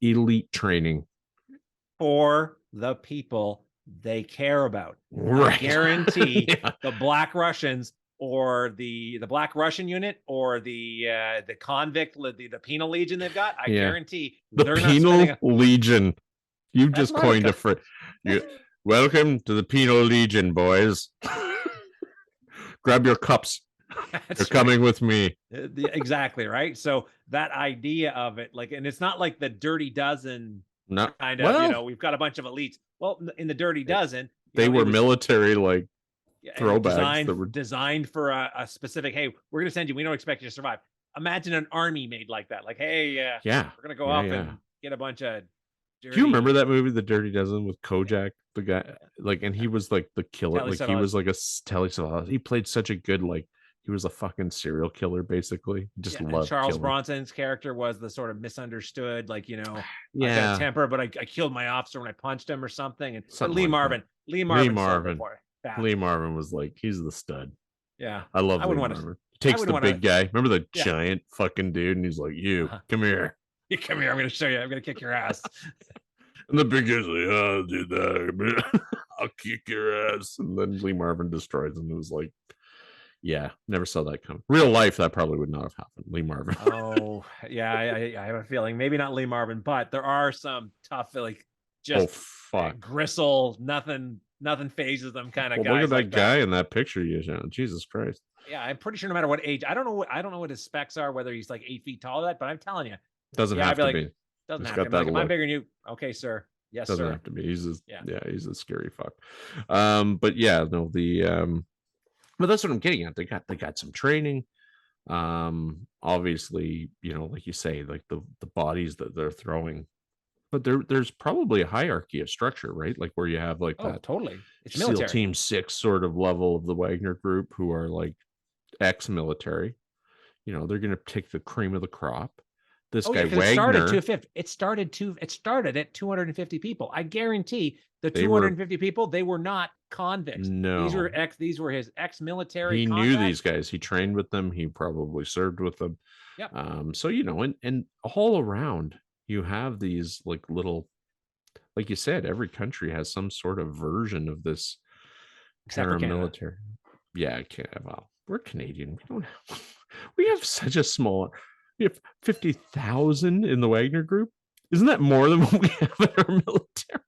elite training for the people they care about. I guarantee the Black Russians or the Black Russian unit or the convict, the penal legion they've got. I guarantee the penal legion. You just coined a phrase. Welcome to the penal legion, boys. Grab your cups. They're coming with me. Exactly right. So that idea of it, like, and it's not like the Dirty Dozen. No, kind of, we've got a bunch of elites. Well, in the Dirty Dozen, they were military like throwbacks that were designed for a specific. Hey, we're going to send you. We don't expect you to survive. Imagine an army made like that. Like, hey, we're going to go off and get a bunch of. Do you remember that movie, The Dirty Dozen, with Kojak, the guy? Like, and he was like the killer. Like, he was like a Telly Savalas. He played such a good like. He was a fucking serial killer, basically. Just loved Charles Bronson's character was the sort of misunderstood, like, I got temper, but I killed my officer when I punched him or something. And Lee Marvin was like, he's the stud. Yeah, I love Lee Marvin. Takes the big guy. Remember the giant fucking dude, and he's like, come here. You come here. I'm going to show you. I'm going to kick your ass. And the big guy's like, I'll do that. I'll kick your ass. And then Lee Marvin destroys him. It was like. Yeah, never saw that come. Real life, that probably would not have happened. Lee Marvin. Oh, yeah, I have a feeling. Maybe not Lee Marvin, but there are some tough, like, just gristle, nothing phases them kind of guys. Look at that guy in that picture you showed. Jesus Christ. Yeah, I'm pretty sure no matter what age, I don't know what his specs are, whether he's like 8 feet tall or that, but I'm telling you. Doesn't have to be. Doesn't have to be. Like, am I bigger than you? Okay, sir. Yes, doesn't sir. have to be. He's a scary fuck. But yeah, no, but that's what I'm getting at. They got some training. Obviously, like you say, like the bodies that they're throwing. But there's probably a hierarchy of structure, right? Like where you have like Oh, that totally. It's SEAL military. Team 6 sort of level of the Wagner Group who are like ex-military. You know, they're going to take the cream of the crop. This Oh yeah, guy because it started Wagner, 250. It started at 250 people. I guarantee the they were 250 people, they were not convicts. no. These were his ex-military He knew these contacts. guys. He trained with them. He probably served with them. Yep. So you know, and all around you have these like little, like you said, every country has some sort of version of this Except for Canada. paramilitary. Yeah, well, we're Canadian. We don't have, we have such a small, we have 50,000 in the Wagner Group. Isn't that more than what we have in our military?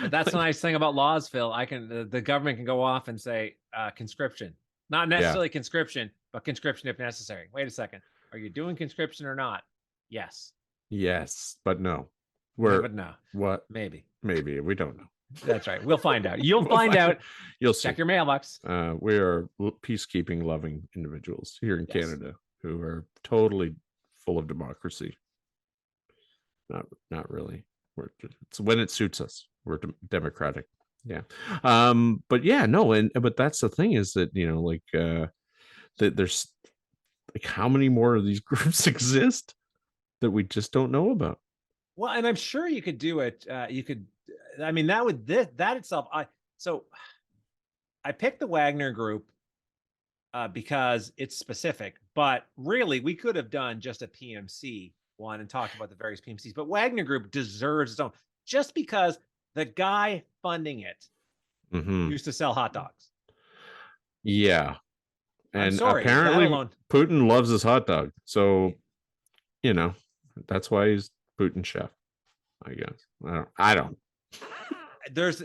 But that's the nice thing about laws, Phil. The government can go off and say conscription, not necessarily conscription, but conscription if necessary. Wait a second, are you doing conscription or not? Yes. Yes, but no. But no. What? Maybe. Maybe we don't know. That's right. We'll find out. You'll find out. You'll check see. Your mailbox. We are peacekeeping loving individuals here in Canada who are totally full of democracy. Not really. It's when it suits us. We're democratic. Yeah. But yeah, no, but that's the thing is that, you know, like that there's like how many more of these groups exist that we just don't know about. Well, and I'm sure you could do it. You could, I mean, that itself. I picked the Wagner Group because it's specific, but really we could have done just a PMC one and talked about the various PMCs. But Wagner Group deserves its own, just because the guy funding it used to sell hot dogs. Yeah, and sorry, apparently Putin loves his hot dog, so you know that's why he's Putin's chef. I guess I don't.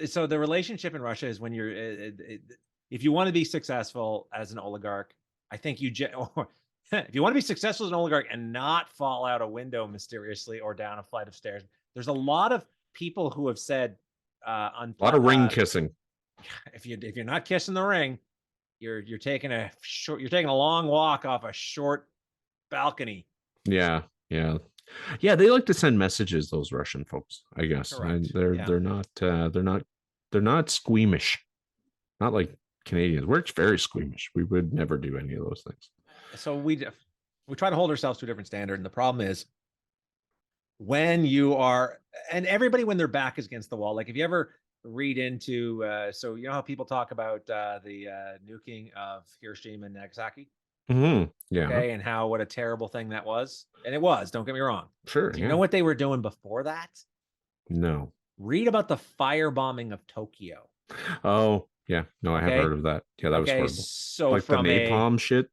So the relationship in Russia is when you're if you want to be successful as an oligarch, I think if you want to be successful as an oligarch and not fall out a window mysteriously or down a flight of stairs, there's a lot of people who have said a lot of ring kissing. If you're not kissing the ring, you're taking a long walk off a short balcony. Yeah. They like to send messages, those Russian folks, I guess. They're not squeamish, not like Canadians. We're very squeamish. We would never do any of those things. So we try to hold ourselves to a different standard, and the problem is when you are, and everybody when their back is against the wall. Like if you ever read into, so you know how people talk about the nuking of Hiroshima and Nagasaki. Yeah. Okay, and what a terrible thing that was. And it was, don't get me wrong. Sure. Do you know what they were doing before that? No. Read about the firebombing of Tokyo. Oh, yeah. No, I have heard of that. Yeah, that was horrible. So like the napalm shit.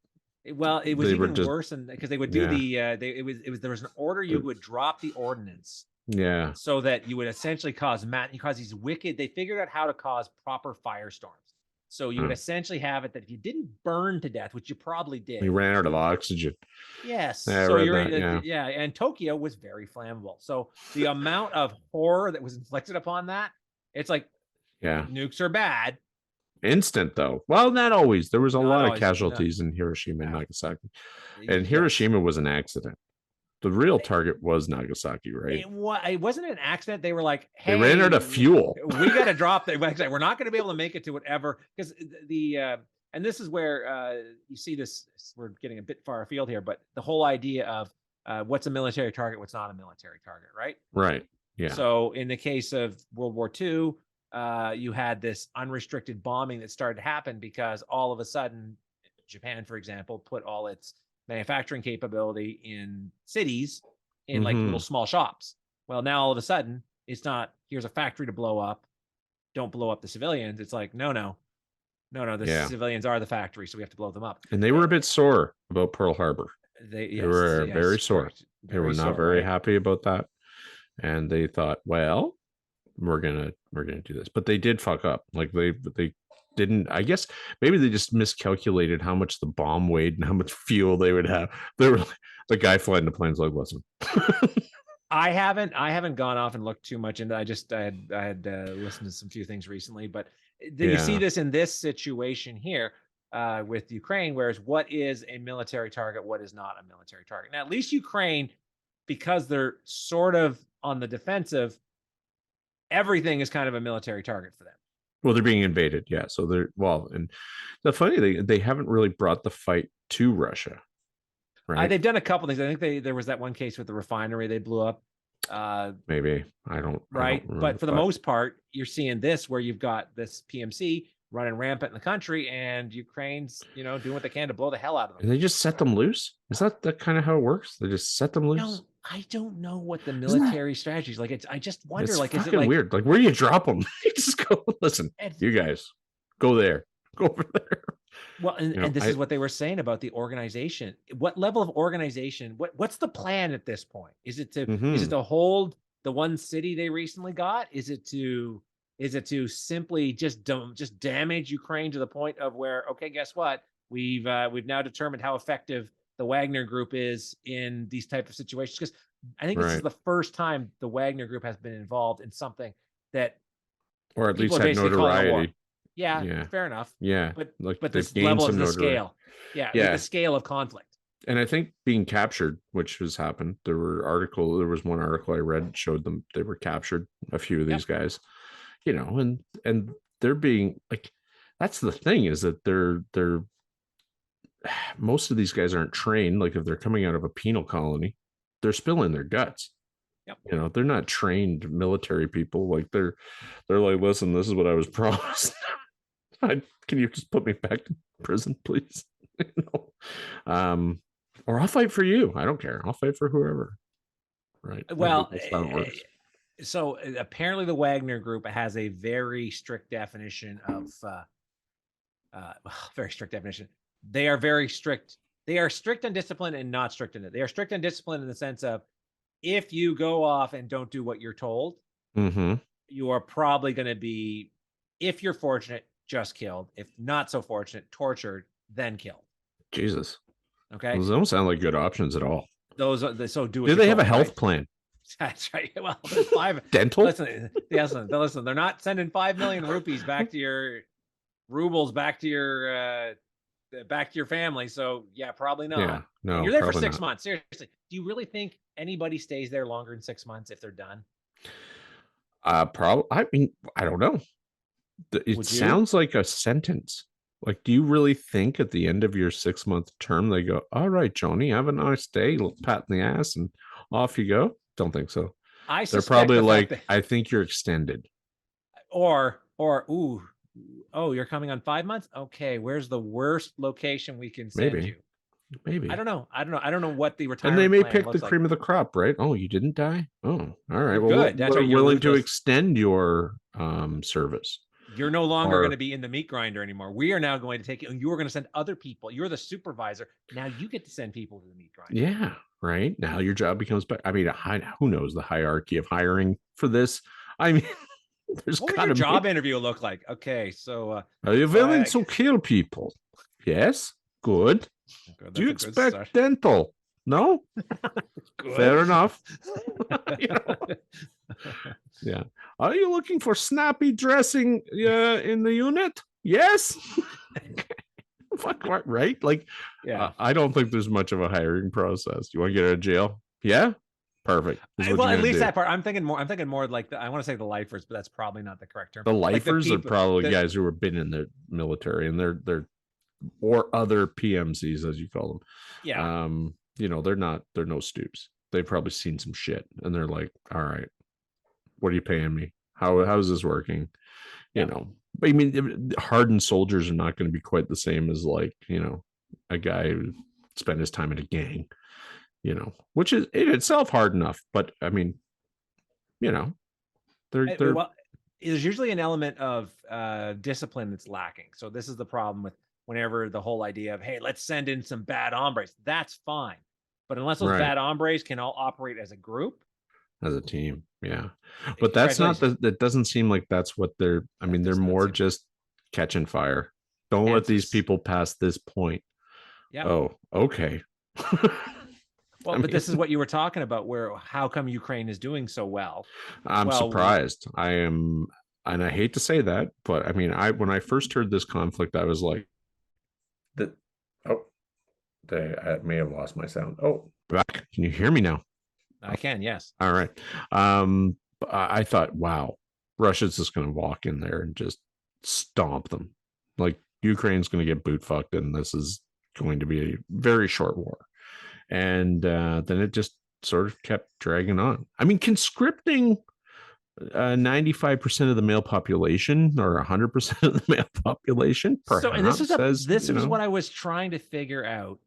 Well, it was even worse than, because they would do there was an order you would drop the ordnance. Yeah. So that you would essentially cause these wicked, they figured out how to cause proper firestorms. So you would essentially have it that if you didn't burn to death, which you probably did. You ran out of oxygen. Yes. Yeah, so and Tokyo was very flammable. So the amount of horror that was inflicted upon that, it's like, nukes are bad. Instant though. Well, not always. There was a lot of casualties in Hiroshima and Nagasaki. And Hiroshima was an accident. The real target was Nagasaki, right? It wasn't an accident. They were like, hey, they ran out of fuel. We got to drop that. We're not going to be able to make it to whatever. Because and this is where you see this, we're getting a bit far afield here, but the whole idea of what's a military target, what's not a military target, right? Right. Yeah. So in the case of World War II, you had this unrestricted bombing that started to happen because all of a sudden, Japan, for example, put all its manufacturing capability in cities in like little small shops. Well, now all of a sudden it's not, here's a factory to blow up, don't blow up the civilians. It's like, no, the civilians are the factory, so we have to blow them up. And they were a bit sore about Pearl Harbor. They were very sore. They were not very happy about that. And they thought, well, we're gonna do this. But they did fuck up. Like they didn't, I guess maybe they just miscalculated how much the bomb weighed and how much fuel they would have. They were like, the guy flying the plane's like, listen. I haven't gone off and looked too much into it. I had listened to some few things recently, but you see this in this situation here with Ukraine, whereas what is a military target, what is not a military target. Now, at least Ukraine, because they're sort of on the defensive, everything is kind of a military target for them. Well, they're being invaded, yeah. So and the funny thing, they haven't really brought the fight to Russia, right? They've done a couple things. I think there was that one case with the refinery they blew up. Maybe I don't remember, but for the most part, you're seeing this where you've got this PMC running rampant in the country, and Ukraine's doing what they can to blow the hell out of them. And they just set them loose. Is that kind of how it works? They just set them loose. I don't know what the military strategy is like. I just wonder, like, is it like weird? Like, where do you drop them? You just go, listen, you guys, go there, go over there. Well, and this is what they were saying about the organization. What level of organization? What's the plan at this point? Is it to hold the one city they recently got? Is it to simply just damage Ukraine to the point of where, okay, guess what? We've now determined how effective the Wagner Group is in these type of situations, because I think this is the first time the Wagner Group has been involved in something that, or at least had notoriety. Yeah, fair enough. Yeah, but this level of the scale, the scale of conflict. And I think being captured, which has happened. There was one article I read showed them they were captured. A few of these guys, and they're being like, that's the thing, is that they're most of these guys aren't trained. Like, if they're coming out of a penal colony, they're spilling their guts. Yep. They're not trained military people. Like, they're like, listen, this is what I was promised. Can you just put me back to prison, please? Or I'll fight for you. I don't care. I'll fight for whoever. Right. Well, so apparently the Wagner Group has a very strict definition of very strict definition. They are very strict. They are strict on discipline and not strict in it. They are strict on discipline in the sense of, if you go off and don't do what you're told, you are probably going to be, if you're fortunate, just killed. If not so fortunate, tortured, then killed. Jesus. Okay. Those don't sound like good options at all. Those are so do. Do they have a health plan? That's right. Well, there's 5 dental. Listen. They're not sending 5 million rupees back to your rubles, back to your family. So yeah, probably not. Yeah, no. And you're there for 6 months. Seriously, do you really think anybody stays there longer than 6 months if they're done? Probably. I mean, I don't know. It sounds like a sentence. Like, do you really think at the end of your 6-month term they go, all right, Johnny, have a nice day, pat in the ass, and off you go? Don't think so. They're probably like, I think you're extended. Or you're coming on 5 months? Okay, where's the worst location we can send you? Maybe. I don't know. I don't know what the retirement. And they may pick the cream of the crop, right? Oh, you didn't die? Oh, all right. Well, good. We're willing to extend your service. You're no longer going to be in the meat grinder anymore. We are now going to take you, and you're going to send other people. You're the supervisor. Now you get to send people to the meat grinder. Yeah, right. Now your job becomes better. I mean, who knows the hierarchy of hiring for this? I mean, there's what would your job interview look like? Okay, so are you willing to kill people? Yes. Good. Do you expect dental? No. Fair enough. Yeah. Are you looking for snappy dressing in the unit? Yes. Right? Like, I don't think there's much of a hiring process. You want to get out of jail? Yeah. Perfect. Well, at least that part. I'm thinking more like I want to say the lifers, but that's probably not the correct term. The lifers are probably guys who have been in the military, and they're or other PMCs, as you call them. Yeah. They're no stoops. They've probably seen some shit, and they're like, all right, what are you paying me? How is this working? But I mean, hardened soldiers are not going to be quite the same as, like, a guy who spent his time in a gang, which is in itself hard enough. But I mean, they're well, there's usually an element of discipline that's lacking. So this is the problem with whenever the whole idea of, hey, let's send in some bad hombres. That's fine. But unless those bad hombres can all operate as a group, as a team, yeah. But that's not that doesn't seem like that's what they're. I mean, they're more just catching fire. Don't let these people pass this point. Yeah. Oh, okay. But this is what you were talking about, where how come Ukraine is doing so well? I'm surprised. I am, and I hate to say that, but I mean, when I first heard this conflict, I was like, I may have lost my sound. Oh, back. Can you hear me now? I can, yes. All right. I thought, wow, Russia's just going to walk in there and just stomp them. Like Ukraine's going to get boot fucked, and this is going to be a very short war. And then it just sort of kept dragging on. I mean, conscripting 95% of the male population or 100% of the male population, perhaps, so, and this is know, what I was trying to figure out.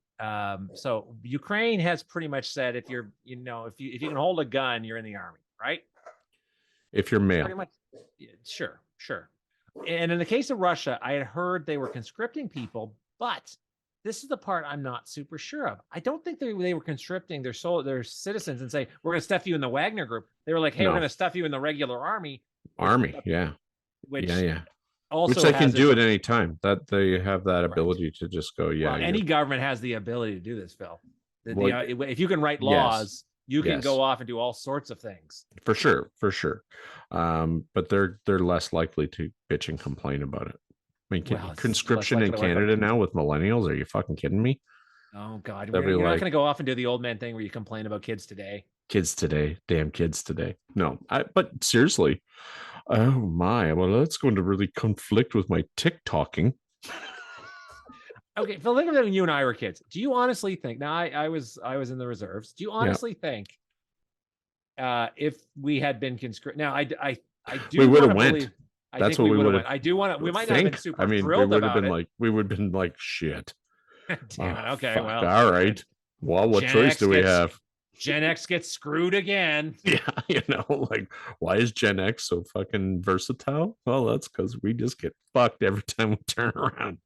So Ukraine has pretty much said if you're, if you can hold a gun, you're in the army, right? If you're male. Pretty much, yeah, sure. And in the case of Russia, I had heard they were conscripting people, but this is the part I'm not super sure of. I don't think they were conscripting their citizens and say, we're going to stuff you in the Wagner Group. They were like, hey, we're going to stuff you in the regular army. Yeah. Which Also which they can do at any time. That they have that ability to just go, yeah. Well, any government has the ability to do this, Phil. If you can write laws, you can go off and do all sorts of things. For sure. But they're less likely to bitch and complain about it. I mean, conscription in Canada now with millennials? Are you fucking kidding me? Oh God, you're not going to go off and do the old man thing where you complain about kids today. Damn kids today. No, but seriously, oh my, well, that's going to really conflict with my TikToking. Okay, Phil, think of it when you and I were kids. Do you honestly think? Now, I was in the reserves. Do you honestly think if we had been conscripted? Now, I do. We would have went. That's what we would have. I do want to. We might not have been super thrilled we would about have been we would have been like, shit. Damn it. Okay, fuck. Well, all right. Well, what choice do we have? Gen X gets screwed again. Yeah, like, why is Gen X so fucking versatile? Well, that's because we just get fucked every time we turn around.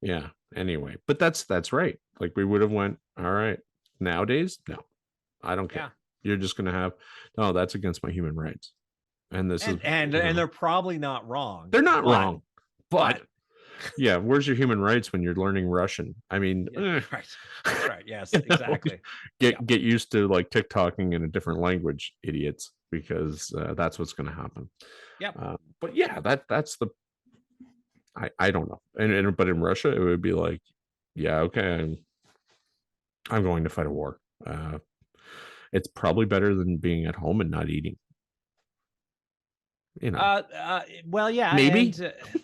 Yeah. Anyway, but that's right. Like, we would have went, all right. Nowadays, no, I don't care. You're just gonna have that's against my human rights. And this is and they're probably not wrong. They're not wrong, but yeah, where's your human rights when you're learning Russian? I mean, right. Yes, exactly. Get used to like TikToking in a different language, idiots, because that's what's going to happen. Yeah. But yeah, that's the. I don't know, but in Russia it would be like, yeah, okay, I'm going to fight a war. It's probably better than being at home and not eating. Well, yeah, maybe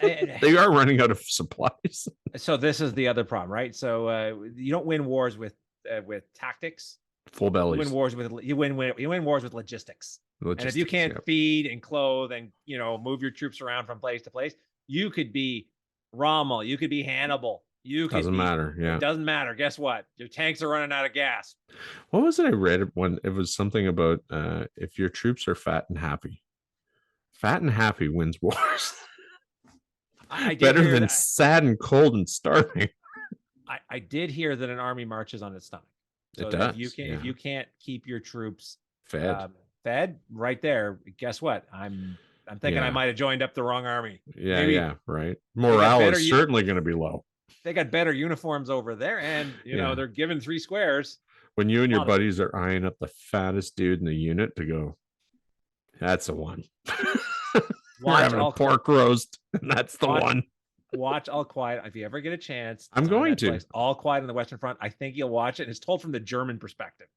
they are running out of supplies. So this is the other problem, right? So you don't win wars with tactics. Full bellies. You win wars with logistics. And if you can't feed and clothe and move your troops around from place to place, you could be Rommel, you could be Hannibal. Doesn't matter. Yeah, it doesn't matter. Guess what? Your tanks are running out of gas. What was it I read when it was something about if your troops are fat and happy. Fat and happy wins wars. Better than sad and cold and starving. I did hear that an army marches on its stomach. So it does. If you can't keep your troops fed right there, guess what? I'm thinking I might have joined up the wrong army. Yeah, right. Morale is certainly going to be low. They got better uniforms over there, and they're given 3 squares. When you and your buddies are eyeing up the fattest dude in the unit to go, that's the one. We're having a pork roast, and that's the one. Watch All Quiet if you ever get a chance. I'm going to. All Quiet on the Western Front. I think you'll watch it. And it's told from the German perspective.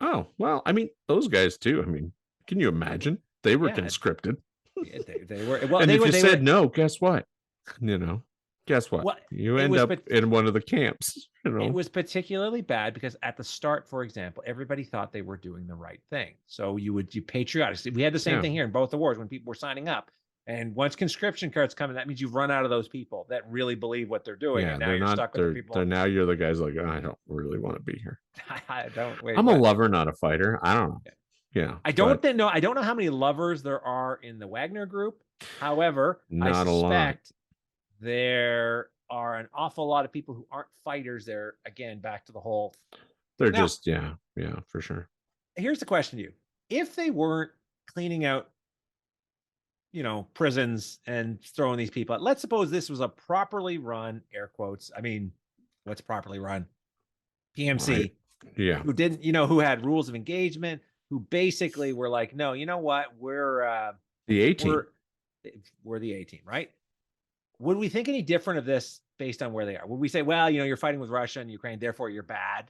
Oh, well, I mean, those guys too. I mean, can you imagine? They were conscripted. Yeah, they were. Well, and if you said no, guess what? Guess what? You end up in one of the camps. It was particularly bad because at the start, for example, everybody thought they were doing the right thing. So you patriotic. We had the same thing here in both the wars when people were signing up. And once conscription cards come in, that means you run out of those people that really believe what they're doing. Yeah, and now you're stuck with the people. Now you're the guys like, I don't really want to be here. I'm a lover, not a fighter. I don't know. Yeah. I don't know how many lovers there are in the Wagner Group. However, I suspect there are an awful lot of people who aren't fighters. They're, again, back to the whole. They're just, for sure. Here's the question to you. If they weren't cleaning out prisons and throwing these people out. Let's suppose this was a properly run, air quotes. I mean, what's properly run? PMC. Right. Yeah. Who didn't, who had rules of engagement, who basically were like, no, you know what? We're the A team. We're the A team, right? Would we think any different of this based on where they are? Would we say, well, you're fighting with Russia and Ukraine, therefore you're bad?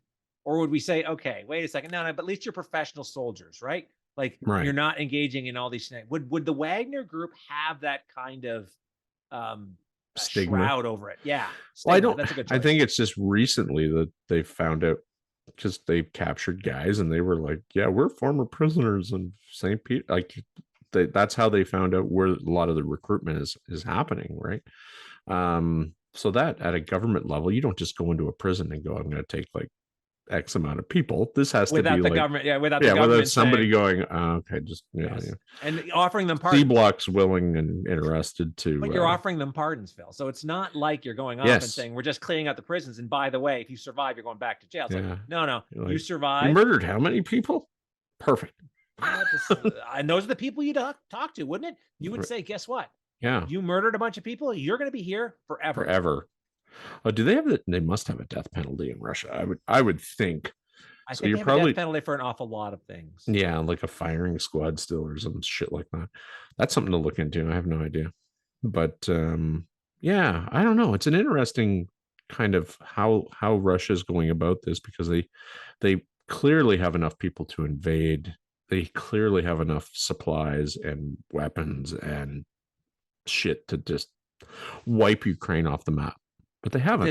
Or would we say, okay, wait a second, no, but at least you're professional soldiers, right? Like you're not engaging in all these things. Would the Wagner Group have that kind of stigma shroud over it? Yeah. Well, I don't. That's a good I choice. think it's just recently that they found out because they captured guys and they were like, "Yeah, we're former prisoners in St. Pete." Like, that's how they found out where a lot of the recruitment is happening, right? So that at a government level, you don't just go into a prison and go, "I'm going to take like X amount of people." This has to be the like government, without the government without somebody saying, going, okay, just and offering them C pardons. Block's willing and interested to. But you're offering them pardons, Phil. So it's not like you're going off and saying we're just cleaning out the prisons. And by the way, if you survive, you're going back to jail. It's like, no, like, you survive. You murdered how many people? Perfect. And those are the people you'd talk to, wouldn't it? You would say, guess what? Yeah. You murdered a bunch of people. You're going to be here forever. Forever. Oh, do they have that? They must have a death penalty in Russia. I would think. I think they have a death penalty for an awful lot of things. Yeah, like a firing squad still or some shit like that. That's something to look into. I have no idea. But yeah, I don't know. It's an interesting kind of how Russia's going about this, because they clearly have enough people to invade. They clearly have enough supplies and weapons and shit to just wipe Ukraine off the map. But they haven't.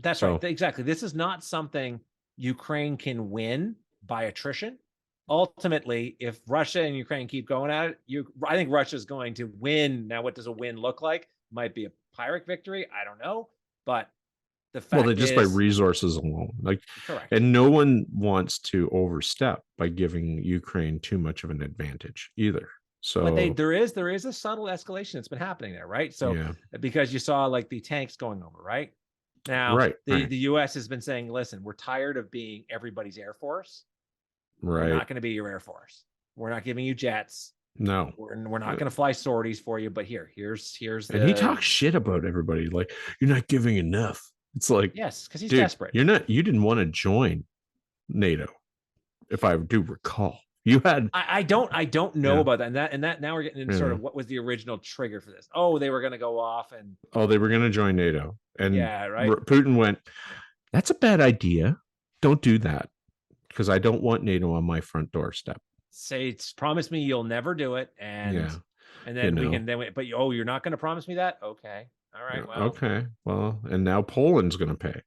That's right. Exactly. This is not something Ukraine can win by attrition. Ultimately, if Russia and Ukraine keep going at it, I think Russia's going to win. Now, what does a win look like? Might be a Pyrrhic victory. I don't know. But the fact is, just by resources alone. Like, correct. And no one wants to overstep by giving Ukraine too much of an advantage either. So but there is a subtle escalation that's been happening there, right? So because you saw like the tanks going over, right? Now, the U.S. has been saying, listen, we're tired of being everybody's Air Force. We're not going to be your Air Force. We're not giving you jets. No. We're not going to fly sorties for you, but here's and he talks shit about everybody. Like, you're not giving enough. It's like, yes, because he's desperate. You didn't want to join NATO, if I do recall. You had I don't know about that. And that now we're getting into sort of what was the original trigger for this. Oh, they were going to go off and they were going to join NATO. And right. Putin went, that's a bad idea. Don't do that, because I don't want NATO on my front doorstep. Promise me you'll never do it, and then we can but you're not going to promise me that? Okay. All right. Well. Okay. Well, and now Poland's going to pay.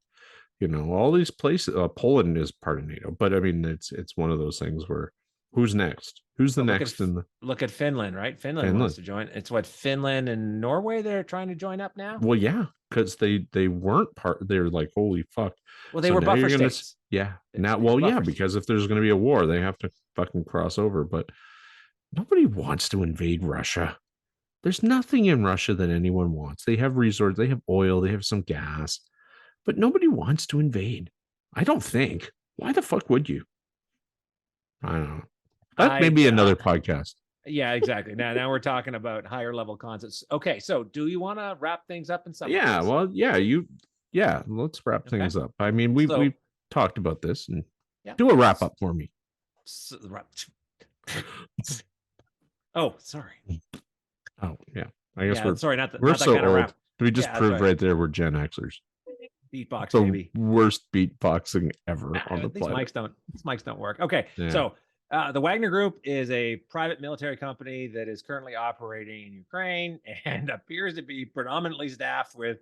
All these places. Poland is part of NATO, but I mean, it's one of those things where who's next? Who's the next? Look at Finland, right? Finland wants to join. It's what Finland and Norway they're trying to join up now. Well, yeah, because they weren't part. They're like, holy fuck. Well, they were buffer states. Yeah. Now, because if there's going to be a war, they have to fucking cross over. But nobody wants to invade Russia. There's nothing in Russia that anyone wants. They have resources. They have oil. They have some gas. But nobody wants to invade. I don't think. Why the fuck would you? I don't know. That may be another podcast. Yeah, exactly. Now we're talking about higher level concepts. Okay, so do you want to wrap things up in some? Yeah, well, let's wrap things up. I mean, we talked about this, and do a wrap up for me. Oh, sorry. Oh, yeah. I guess we're sorry. We're not so that kind old. of rap. We just proved right there we're Gen Xers. Beatbox, the baby. Worst beatboxing ever on the planet. These mics don't work. Okay, so the Wagner Group is a private military company that is currently operating in Ukraine and appears to be predominantly staffed with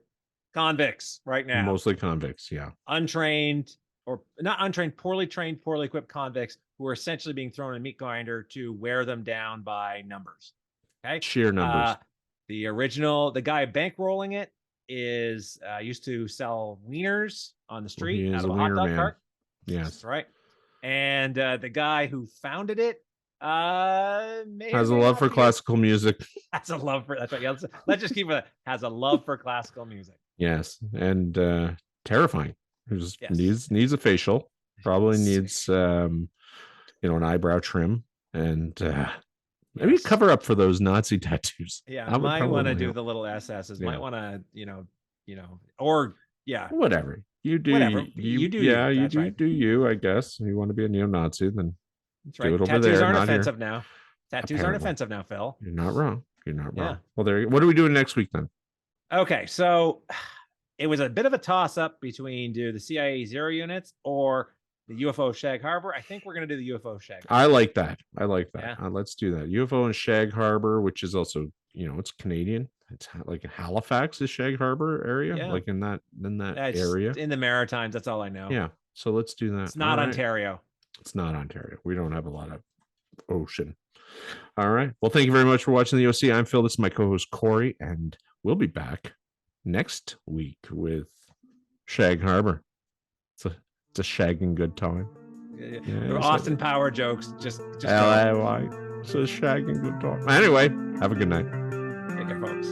convicts right now. Mostly convicts, yeah. Untrained or not untrained, poorly trained, poorly equipped convicts who are essentially being thrown in a meat grinder to wear them down by numbers. Okay, sheer numbers. The guy bankrolling it is used to sell wieners on the street out of a hot dog cart. Yes, that's right. And the guy who founded it has a love for classical music. Has a love for that's right. Yeah, let's just keep it. Has a love for classical music. Yes, and terrifying. Needs a facial. Probably needs an eyebrow trim and maybe cover up for those Nazi tattoos. Yeah, might want to do the little SS's. Might want to, or whatever you do. Whatever you do. Yeah, you do. Right. Do you? I guess if you want to be a neo-Nazi, then that's right. Do it over tattoos there. Aren't offensive now. Tattoos aren't offensive now, Phil. You're not wrong. Well, there. What are we doing next week then? Okay, so it was a bit of a toss-up between do the CIA 0 units or the UFO Shag Harbor. I think we're gonna do the UFO Shag Harbor. I like that. Yeah. Let's do that. UFO and Shag Harbor, which is also, it's Canadian. It's like Halifax is Shag Harbor area, Yeah. like in that It's area. in the Maritimes. That's all I know. Yeah. So let's do that. It's not Ontario. It's not Ontario. We don't have a lot of ocean. All right. Well, thank you very much for watching the OC. I'm Phil. This is my co-host Corey, and we'll be back next week with Shag Harbor. It's a shagging good time. Yeah, Austin Power jokes. Just LAY. So shagging good time. Anyway, have a good night. Take care, folks.